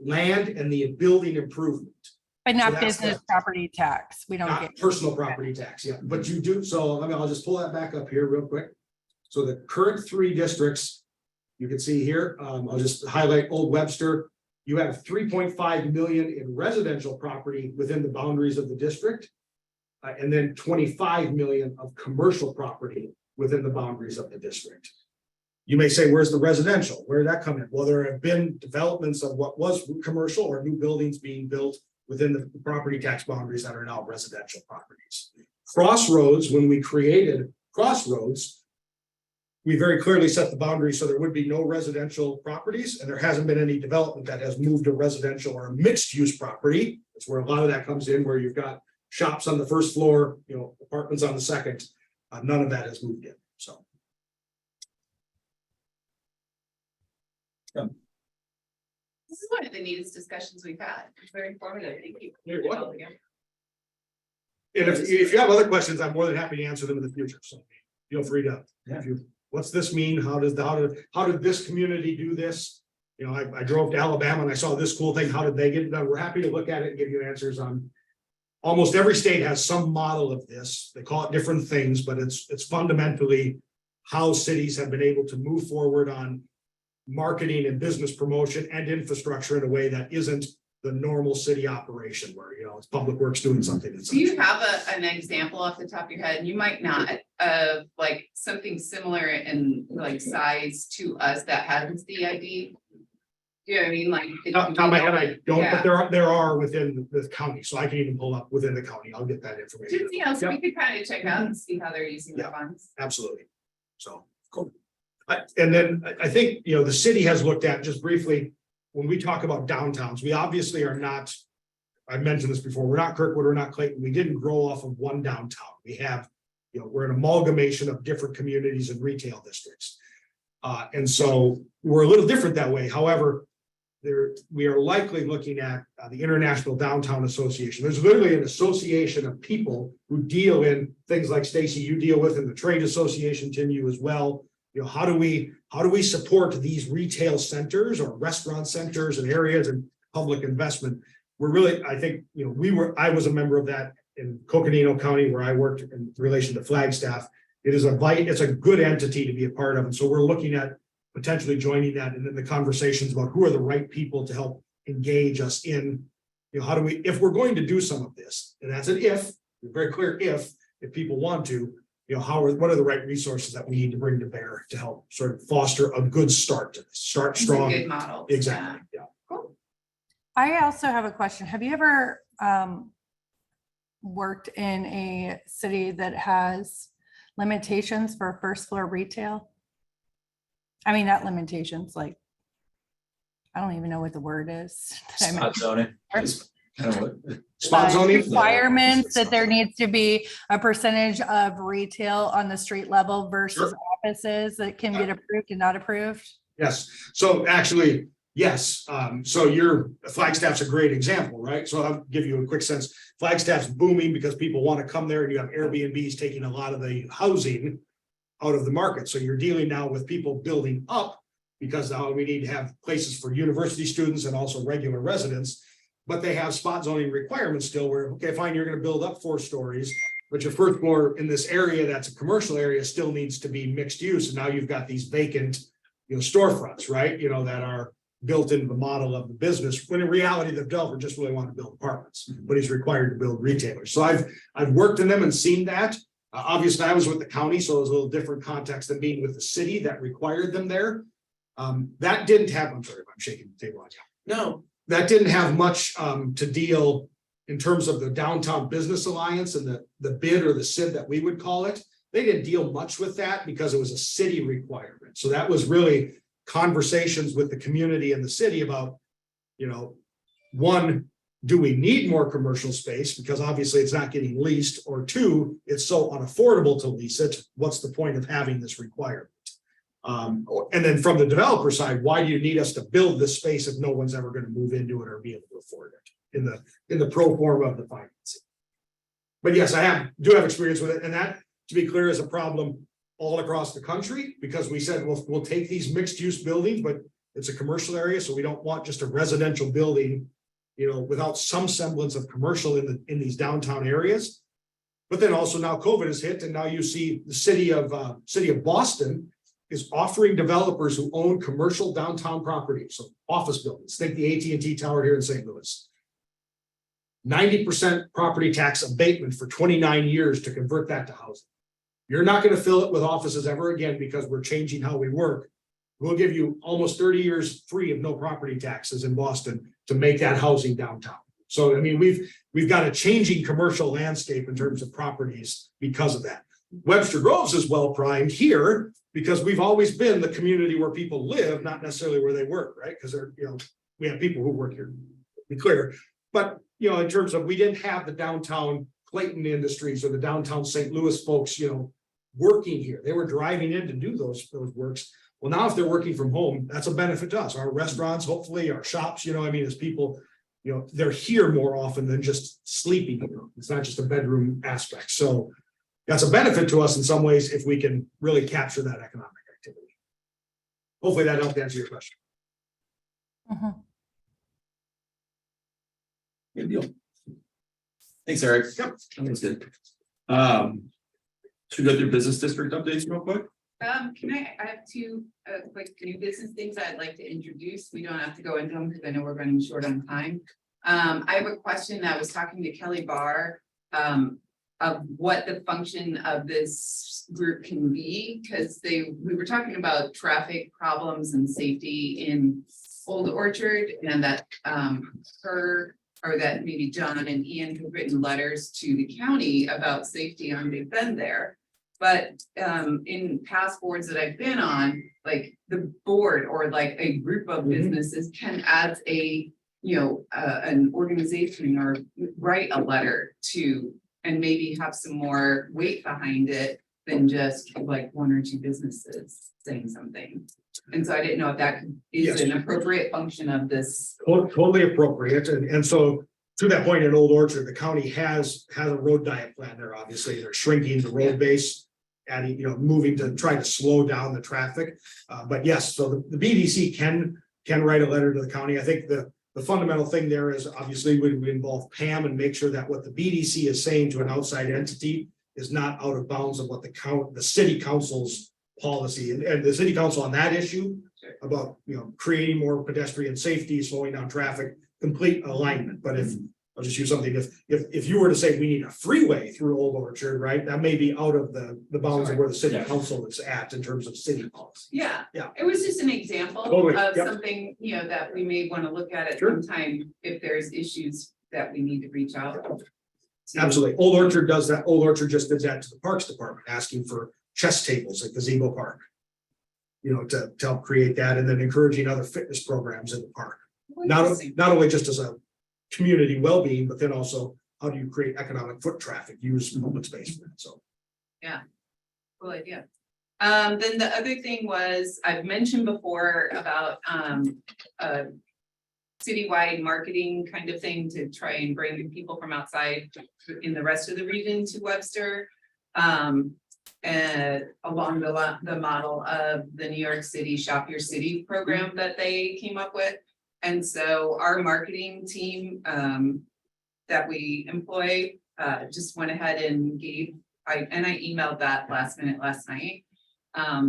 land and the building improvement. But not that's business the- property tax. We don't Not get. personal property tax, yeah, but you do, so I'll just pull that back up here real quick. So the current 3 districts, you can see here, I'll just highlight Old Webster. You have 3.5 million in residential property within the boundaries of the district. And then 25 million of commercial property within the boundaries of the district. You may say, where's the residential? Where did that come in? Well, there have been developments of what was commercial or new buildings being built within the property tax boundaries that are now residential properties. Crossroads, when we created Crossroads, we very clearly set the boundaries so there would be no residential properties, and there hasn't been any development that has moved to residential or a mixed use property. That's where a lot of that comes in, where you've got shops on the first floor, apartments on the second. None of that has moved in, so. This is one of the neatest discussions we've had. It's very informative. Thank you. You're welcome. And if you have other questions, I'm more than happy to answer them in the future, so feel free to, if you, what's this mean? How did this community do this? You know, I drove to Alabama and I saw this cool thing, how did they get it done? We're happy to look at it and give you answers on. Almost every state has some model of this, they call it different things, but it's fundamentally how cities have been able to move forward on marketing and business promotion and infrastructure in a way that isn't the normal city operation where, you know, it's public works doing something. Do you have an example off the top of your head? You might not, of like something similar in like size to us that has the ID? Do you know what I mean? Like. Top of my head, I don't, Yeah. but there are within the county, so I can even pull up within the county. I'll get that information. Just, you know, so we Yep. could kind of check out and see how they're using their Yeah. funds. Absolutely. So, cool. And then I think, you know, the city has looked at, just briefly, when we talk about downtowns, we obviously are not, I mentioned this before, we're not Kirkwood, we're not Clayton, we didn't grow off of one downtown. We have, you know, we're an amalgamation of different communities and retail districts. And so we're a little different that way. However, we are likely looking at the International Downtown Association. There's literally an association of people who deal in things like Stacy, you deal with, and the trade association, Tim, you as well. You know, how do we support these retail centers or restaurant centers and areas and public investment? We're really, I think, you know, I was a member of that in Coconino County where I worked in relation to Flagstaff. It's a good entity to be a part of. And so we're looking at potentially joining that, and then the conversations about who are the right people to help engage us in, you know, how do we, if we're going to do some of this, and that's an if, very clear if people want to, you know, what are the right resources that we need to bring to bear to help sort of foster a good start to this, start It's a strong. good model. Exactly, yeah. Cool. I also have a question. Have you ever worked in a city that has limitations for first floor retail? I mean, not limitations, like, I don't even know what the word is. that I meant. Spot zoning. Just kind of what- Spot zoning. Requirements that there needs to be a percentage of retail on the street level versus offices that can get approved and not approved. Yes, so actually, yes, so your Flagstaff's a great example, right? So I'll give you a quick sense. Flagstaff's booming because people want to come there, and you have Airbnbs taking a lot of the housing out of the market. So you're dealing now with people building up because now we need to have places for university students and also regular residents. But they have spot zoning requirements still where, okay, fine, you're going to build up 4 stories, but your first floor in this area, that's a commercial area, still needs to be mixed use. And now you've got these vacant, you know, storefronts, right? You know, that are built into the model of the business, when in reality, the developer just really want to build apartments, but he's required to build retailers. So I've worked in them and seen that. Obviously, I was with the county, so it was a little different context than being with the city that required them there. That didn't have, I'm sorry if I'm shaking the table on you. No. That didn't have much to deal in terms of the Downtown Business Alliance and the bid or the SID that we would call it. They didn't deal much with that because it was a city requirement. So that was really conversations with the community and the city about, you know, one, do we need more commercial space? Because obviously it's not getting leased, or 2, it's so unaffordable to lease it. What's the point of having this requirement? And then from the developer side, why do you need us to build this space if no one's ever going to move into it or be able to afford it in the pro forma of the financing? But yes, I do have experience with it, and that, to be clear, is a problem all across the country, because we said we'll take these mixed use buildings, but it's a commercial area, so we don't want just a residential building, you know, without some semblance of commercial in these downtown areas. But then also now COVID has hit, and now you see the city of Boston is offering developers who own commercial downtown properties, so office buildings, think the AT&T Tower here in St. Louis. 90% property tax abatement for 29 years to convert that to housing. You're not going to fill it with offices ever again because we're changing how we work. We'll give you almost 30 years free of no property taxes in Boston to make that housing downtown. So, I mean, we've got a changing commercial landscape in terms of properties because of that. Webster Groves is well primed here because we've always been the community where people live, not necessarily where they work, right? Because they're, you know, we have people who work here, to be clear. But, you know, in terms of, we didn't have the downtown Clayton Industries or the downtown St. Louis folks, you know, working here. They were driving in to do those works. Well, now if they're working from home, that's a benefit to us, our restaurants, hopefully, our shops, I mean, as people. They're here more often than just sleeping, it's not just a bedroom aspect, so. That's a benefit to us in some ways if we can really capture that economic activity. Hopefully that helped answer your question. Mhm. Good deal. Thanks, Eric. Yep. That was good. Should we go through business district updates real quick? I have two, quick new business things I'd like to introduce. We don't have to go into them because I know we're running short on time. I have a question. I was talking to Kelly Barr, of what the function of this group can be, because we were talking about traffic problems and safety in Old Orchard, and that, that maybe John and Ian have written letters to the county about safety on Big Bend there. But in past boards that I've been on, like the board or like a group of businesses can add an organization or write a letter to, and maybe have some more weight behind it than just like one or two businesses saying something. And so I didn't know if that is Yes. an appropriate function of this. Totally appropriate, and so to that point in Old Orchard, the county has a road diet plan there, obviously, they're shrinking the road base. Adding, moving to try to slow down the traffic, but yes, so the BDC can write a letter to the county. I think the fundamental thing there is obviously would involve Pam and make sure that what the BDC is saying to an outside entity is not out of bounds of what the city council's policy and the city council on that issue about, creating more pedestrian safety, slowing down traffic, complete alignment. But if I'll just use something, if you were to say we need a freeway through Old Orchard, right, that may be out of the bounds of where the city Yeah. council is at in terms of city policy. Yeah. Yeah. It was just an example Totally, of yep. something, that we may want to look at Sure. some time if there's issues that we need to reach out. to. Absolutely. Old Orchard does that. Old Orchard just did that to the Parks Department, asking for chess tables at Gazebo Park. To help create that and then encouraging other fitness programs in the park. Not only just as a community well-being, but then also how do you create economic foot traffic, use open space for it, so. Cool idea. Then the other thing was, I've mentioned before about, a citywide marketing kind of thing to try and bring people from outside in the rest of the region to Webster. And along the model of the New York City Shop Your City program that they came up with. And so our marketing team, that we employ, just went ahead and I emailed that last night.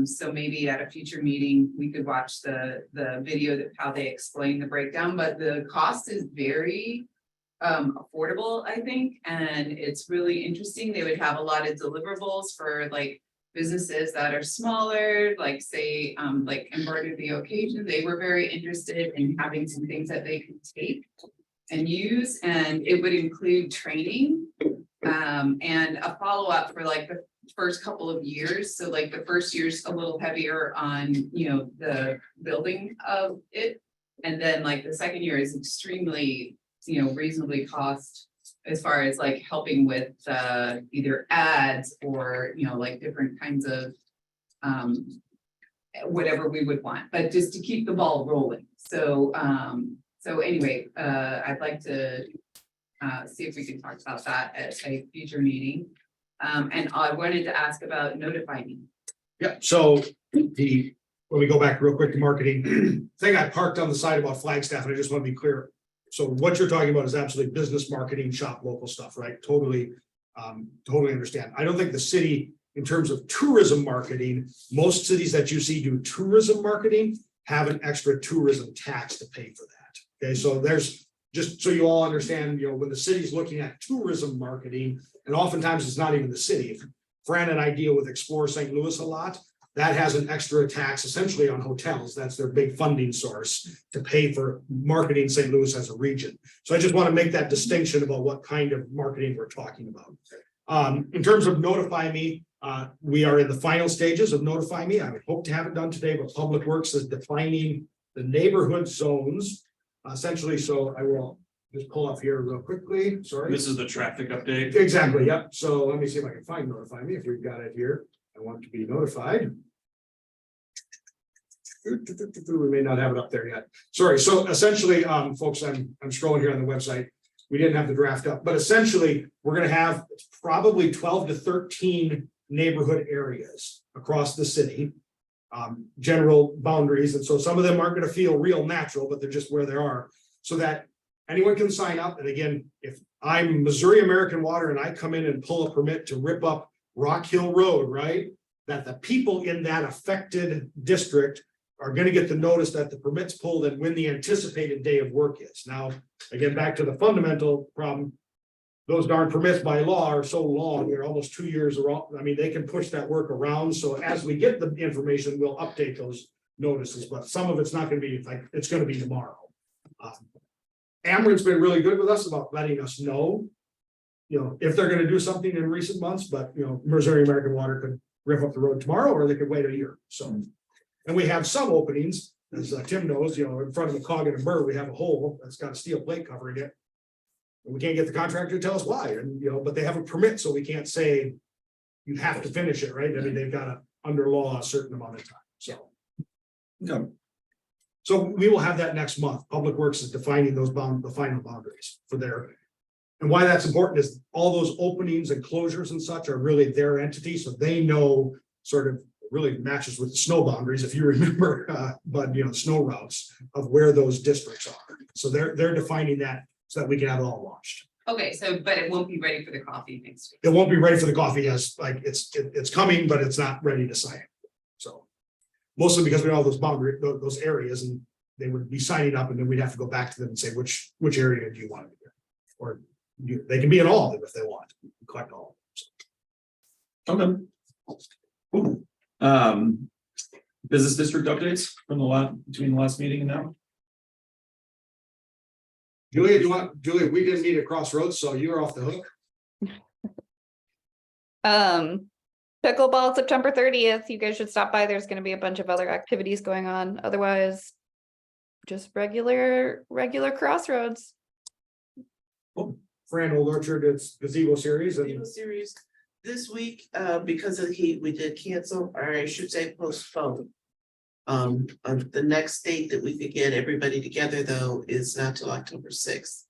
So maybe at a future meeting, we could watch the video that how they explain the breakdown, but the cost is very affordable, I think, and it's really interesting. They would have a lot of deliverables for like businesses that are smaller, like say, like Embroider the Occasion. They were very interested in having some things that they could take and use, and it would include training and a follow-up for like the first couple of years. So like the first year's a little heavier on, the building of it. And then like the second year is extremely, reasonably cost as far as like helping with either ads or, like different kinds of whatever we would want, but just to keep the ball rolling. So, so anyway, I'd like to see if we can talk about that at a future meeting. And I wanted to ask about Notify Me. Yeah, so when we go back real quick to marketing, thing I parked on the side about Flagstaff, and I just want to be clear. So what you're talking about is absolutely business marketing, shop local stuff, right? Totally understand. I don't think the city, in terms of tourism marketing, most cities that you see do tourism marketing have an extra tourism tax to pay for that. Okay, so there's, just so you all understand, when the city's looking at tourism marketing, and oftentimes it's not even the city. If Fran and I deal with Explore St. Louis a lot, that has an extra tax essentially on hotels. That's their big funding source to pay for marketing St. Louis as a region. So I just want to make that distinction about what kind of marketing we're talking about. In terms of Notify Me, we are in the final stages of Notify Me. I would hope to have it done today, but Public Works is defining the neighborhood zones. Essentially, so I will just pull up here real quickly. Sorry. This is the traffic update. Exactly, yep. So let me see if I can find Notify Me if we've got it here. I want to be notified. We may not have it up there yet. Sorry. So essentially, folks, I'm scrolling here on the website. We didn't have the draft up, but essentially, we're gonna have probably 12 to 13 neighborhood areas across the city. General boundaries, and so some of them aren't gonna feel real natural, but they're just where they are. So that anyone can sign up, and again, if I'm Missouri American Water and I come in and pull a permit to rip up Rock Hill Road, right? That the people in that affected district are gonna get the notice that the permit's pulled and when the anticipated day of work is. Now, again, back to the fundamental problem. Those darn permits by law are so long, they're almost 2 years around. I mean, they can push that work around. So as we get the information, we'll update those notices, but some of it's not gonna be like, it's gonna be tomorrow. Ameren's been really good with us about letting us know. You know, if they're gonna do something in recent months, but you know, Missouri American Water could rip up the road tomorrow, or they could wait a year, so. And we have some openings, as Tim knows, you know, in front of McCoggin and Burr, we have a hole that's got a steel plate covering it. And we can't get the contractor to tell us why, and you know, but they have a permit, so we can't say. You have to finish it, right? I mean, they've got under law a certain amount of time, so. Okay. So we will have that next month. Public Works is defining those the final boundaries for their. And why that's important is all those openings and closures and such are really their entity, so they know sort of really matches with the snow boundaries, if you remember, but you know, snow routes of where those districts are. So they're defining that so that we can have it all launched. Okay, so, but it won't be ready for the coffee next week. It won't be ready for the coffee as like it's coming, but it's not ready to sign. So mostly because we have all those boundary, those areas, and they would be signing up, and then we'd have to go back to them and say, which area do you want to be in? Or they can be in all of them if they want, collect all. Okay. Cool. Business district updates from between the last meeting and now. Julia, we didn't meet at Crossroads, so you're off the hook. Pickleball September 30th. You guys should stop by. There's gonna be a bunch of other activities going on. Otherwise, just regular Crossroads. Fran Old Orchard, it's gazebo series and Video series this week, because of the heat, we did cancel, or I should say postpone. The next date that we could get everybody together though is not till October 6th.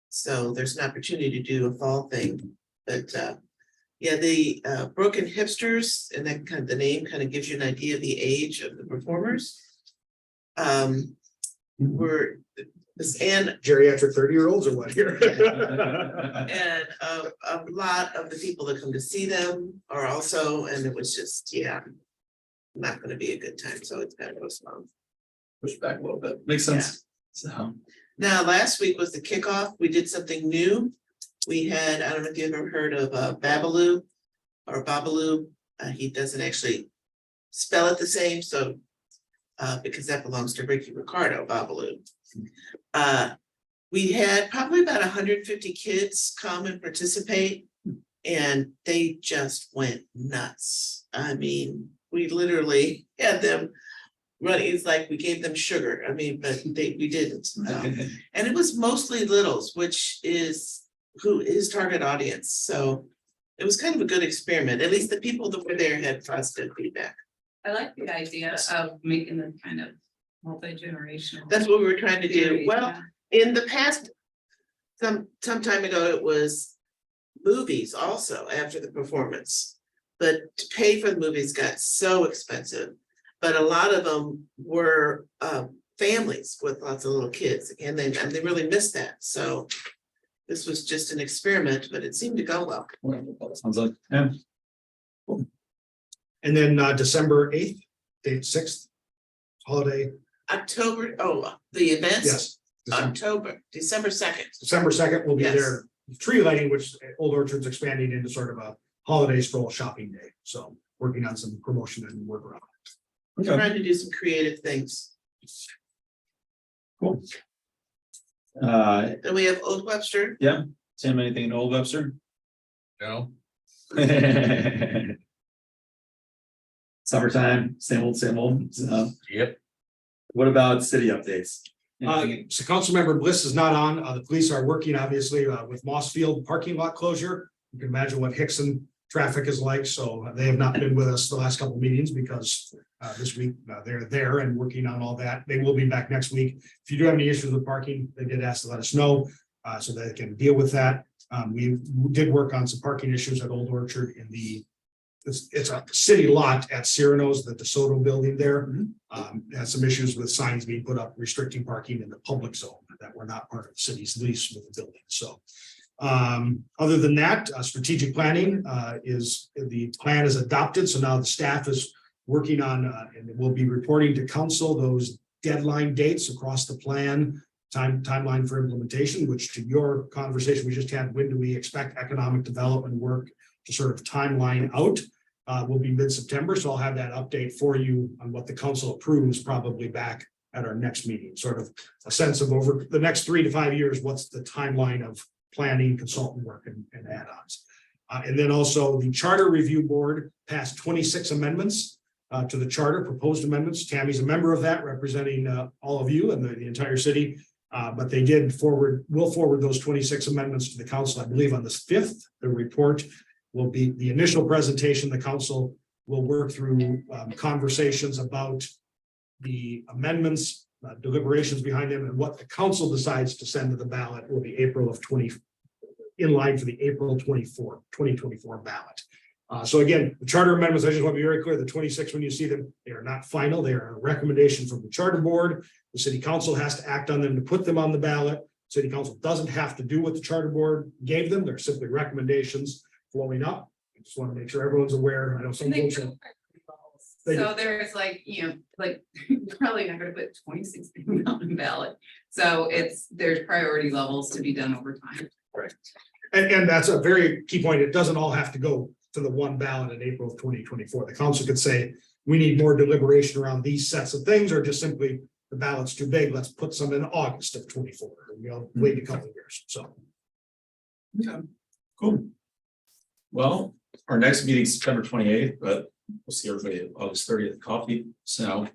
So there's an opportunity to do a fall thing, but yeah, the Broken Hipsters, and that kind of the name kind of gives you an idea of the age of the performers. We're this and geriatric 30-year-olds or what here? and a lot of the people that come to see them are also, and it was just, yeah, not gonna be a good time, so it's kind of postponed. Push back a little bit. Makes sense. So. Now, last week was the kickoff. We did something new. We had, I don't know if you've ever heard of Babaloo or Babaloo. He doesn't actually spell it the same, so because that belongs to Ricky Ricardo, Babaloo. We had probably about 150 kids come and participate, and they just went nuts. I mean, we literally had them running. It's like we gave them sugar. I mean, but we didn't. And it was mostly littles, which is who his target audience. So it was kind of a good experiment. At least the people that were there had positive feedback. I like the idea of making them kind of multi-generational. That's what we were trying to do. Series, Well, yeah. in the past, some time ago, it was movies also after the performance. But to pay for the movies got so expensive. But a lot of them were families with lots of little kids, and they really missed that. So this was just an experiment, but it seemed to go well. Sounds like, yeah. And then December 8th, date 6th, holiday, October, the events? yes. December 2nd. December 2nd will be Yes. their tree lighting, which Old Orchard's expanding into sort of a holiday stroll shopping day. So working on some promotion and work around. Okay, Trying to do some creative things. cool. Then we have Old Webster. Sam, anything in Old Webster? No, Summertime, same old. yep, What about city updates? So Councilmember Bliss is not on. The police are working obviously with Mossfield parking lot closure. You can imagine what Hickson traffic is like, so they have not been with us the last couple of meetings because this week they're there and working on all that. They will be back next week. If you do have any issues with parking, they did ask to let us know so they can deal with that. We did work on some parking issues at Old Orchard in it's a city lot at Cyrano's, the DeSoto building there. Had some issues with signs being put up restricting parking in the public zone that were not part of the city's lease with the building. So other than that, strategic planning is the plan is adopted. So now the staff is working on and will be reporting to council those deadline dates across the plan, timeline for implementation, which to your conversation we just had, when do we expect economic development work to sort of timeline out? Will be mid-September. So I'll have that update for you on what the council approves probably back at our next meeting, sort of a sense of over the next 3 to 5 years, what's the timeline of planning, consultant work and add-ons. And then also the Charter Review Board passed 26 amendments to the charter, proposed amendments. Tammy's a member of that, representing all of you and the entire city. But they will forward those 26 amendments to the council, I believe on the 5th. The report will be the initial presentation. The council will work through conversations about the amendments, deliberations behind them, and what the council decides to send to the ballot will be in line for the April 2024 ballot. So again, the charter amendments, I just want to be very clear, the 26, when you see them, they are not final. They are a recommendation from the charter board. The city council has to act on them to put them on the ballot. City council doesn't have to do what the charter board gave them. They're simply recommendations flowing up. I just want to make sure everyone's aware. I know some folks are. They do. So there's like, like, you're probably not gonna put 26 things on the ballot. So there's priority levels to be done over time. Right. And that's a very key point. It doesn't all have to go to the one ballot in April of 2024. The council could say, we need more deliberation around these sets of things, or just simply the ballot's too big. Let's put some in August of 24. We'll wait a couple of years. So. Okay, cool. Well, our next meeting is September 28th, but we'll see everybody at August 30th coffee. So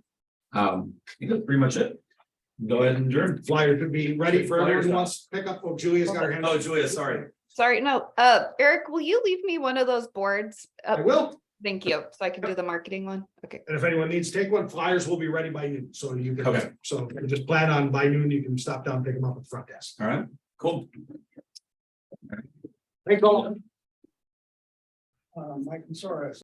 I think that's pretty much it. Go ahead and adjourn. Flyer could be ready for everyone who wants to pick up. Oh, Julia's got her hand. Oh, Julia, sorry. Sorry, no, Eric, will you leave me one of those boards? I will. Thank you, so I can do the marketing one, okay. And if anyone needs to take one, flyers will be ready by noon. So you can, Okay. so just plan on by noon, you can stop down, pick them up at the front desk. All right, cool. Thanks all. Mike, I'm sorry.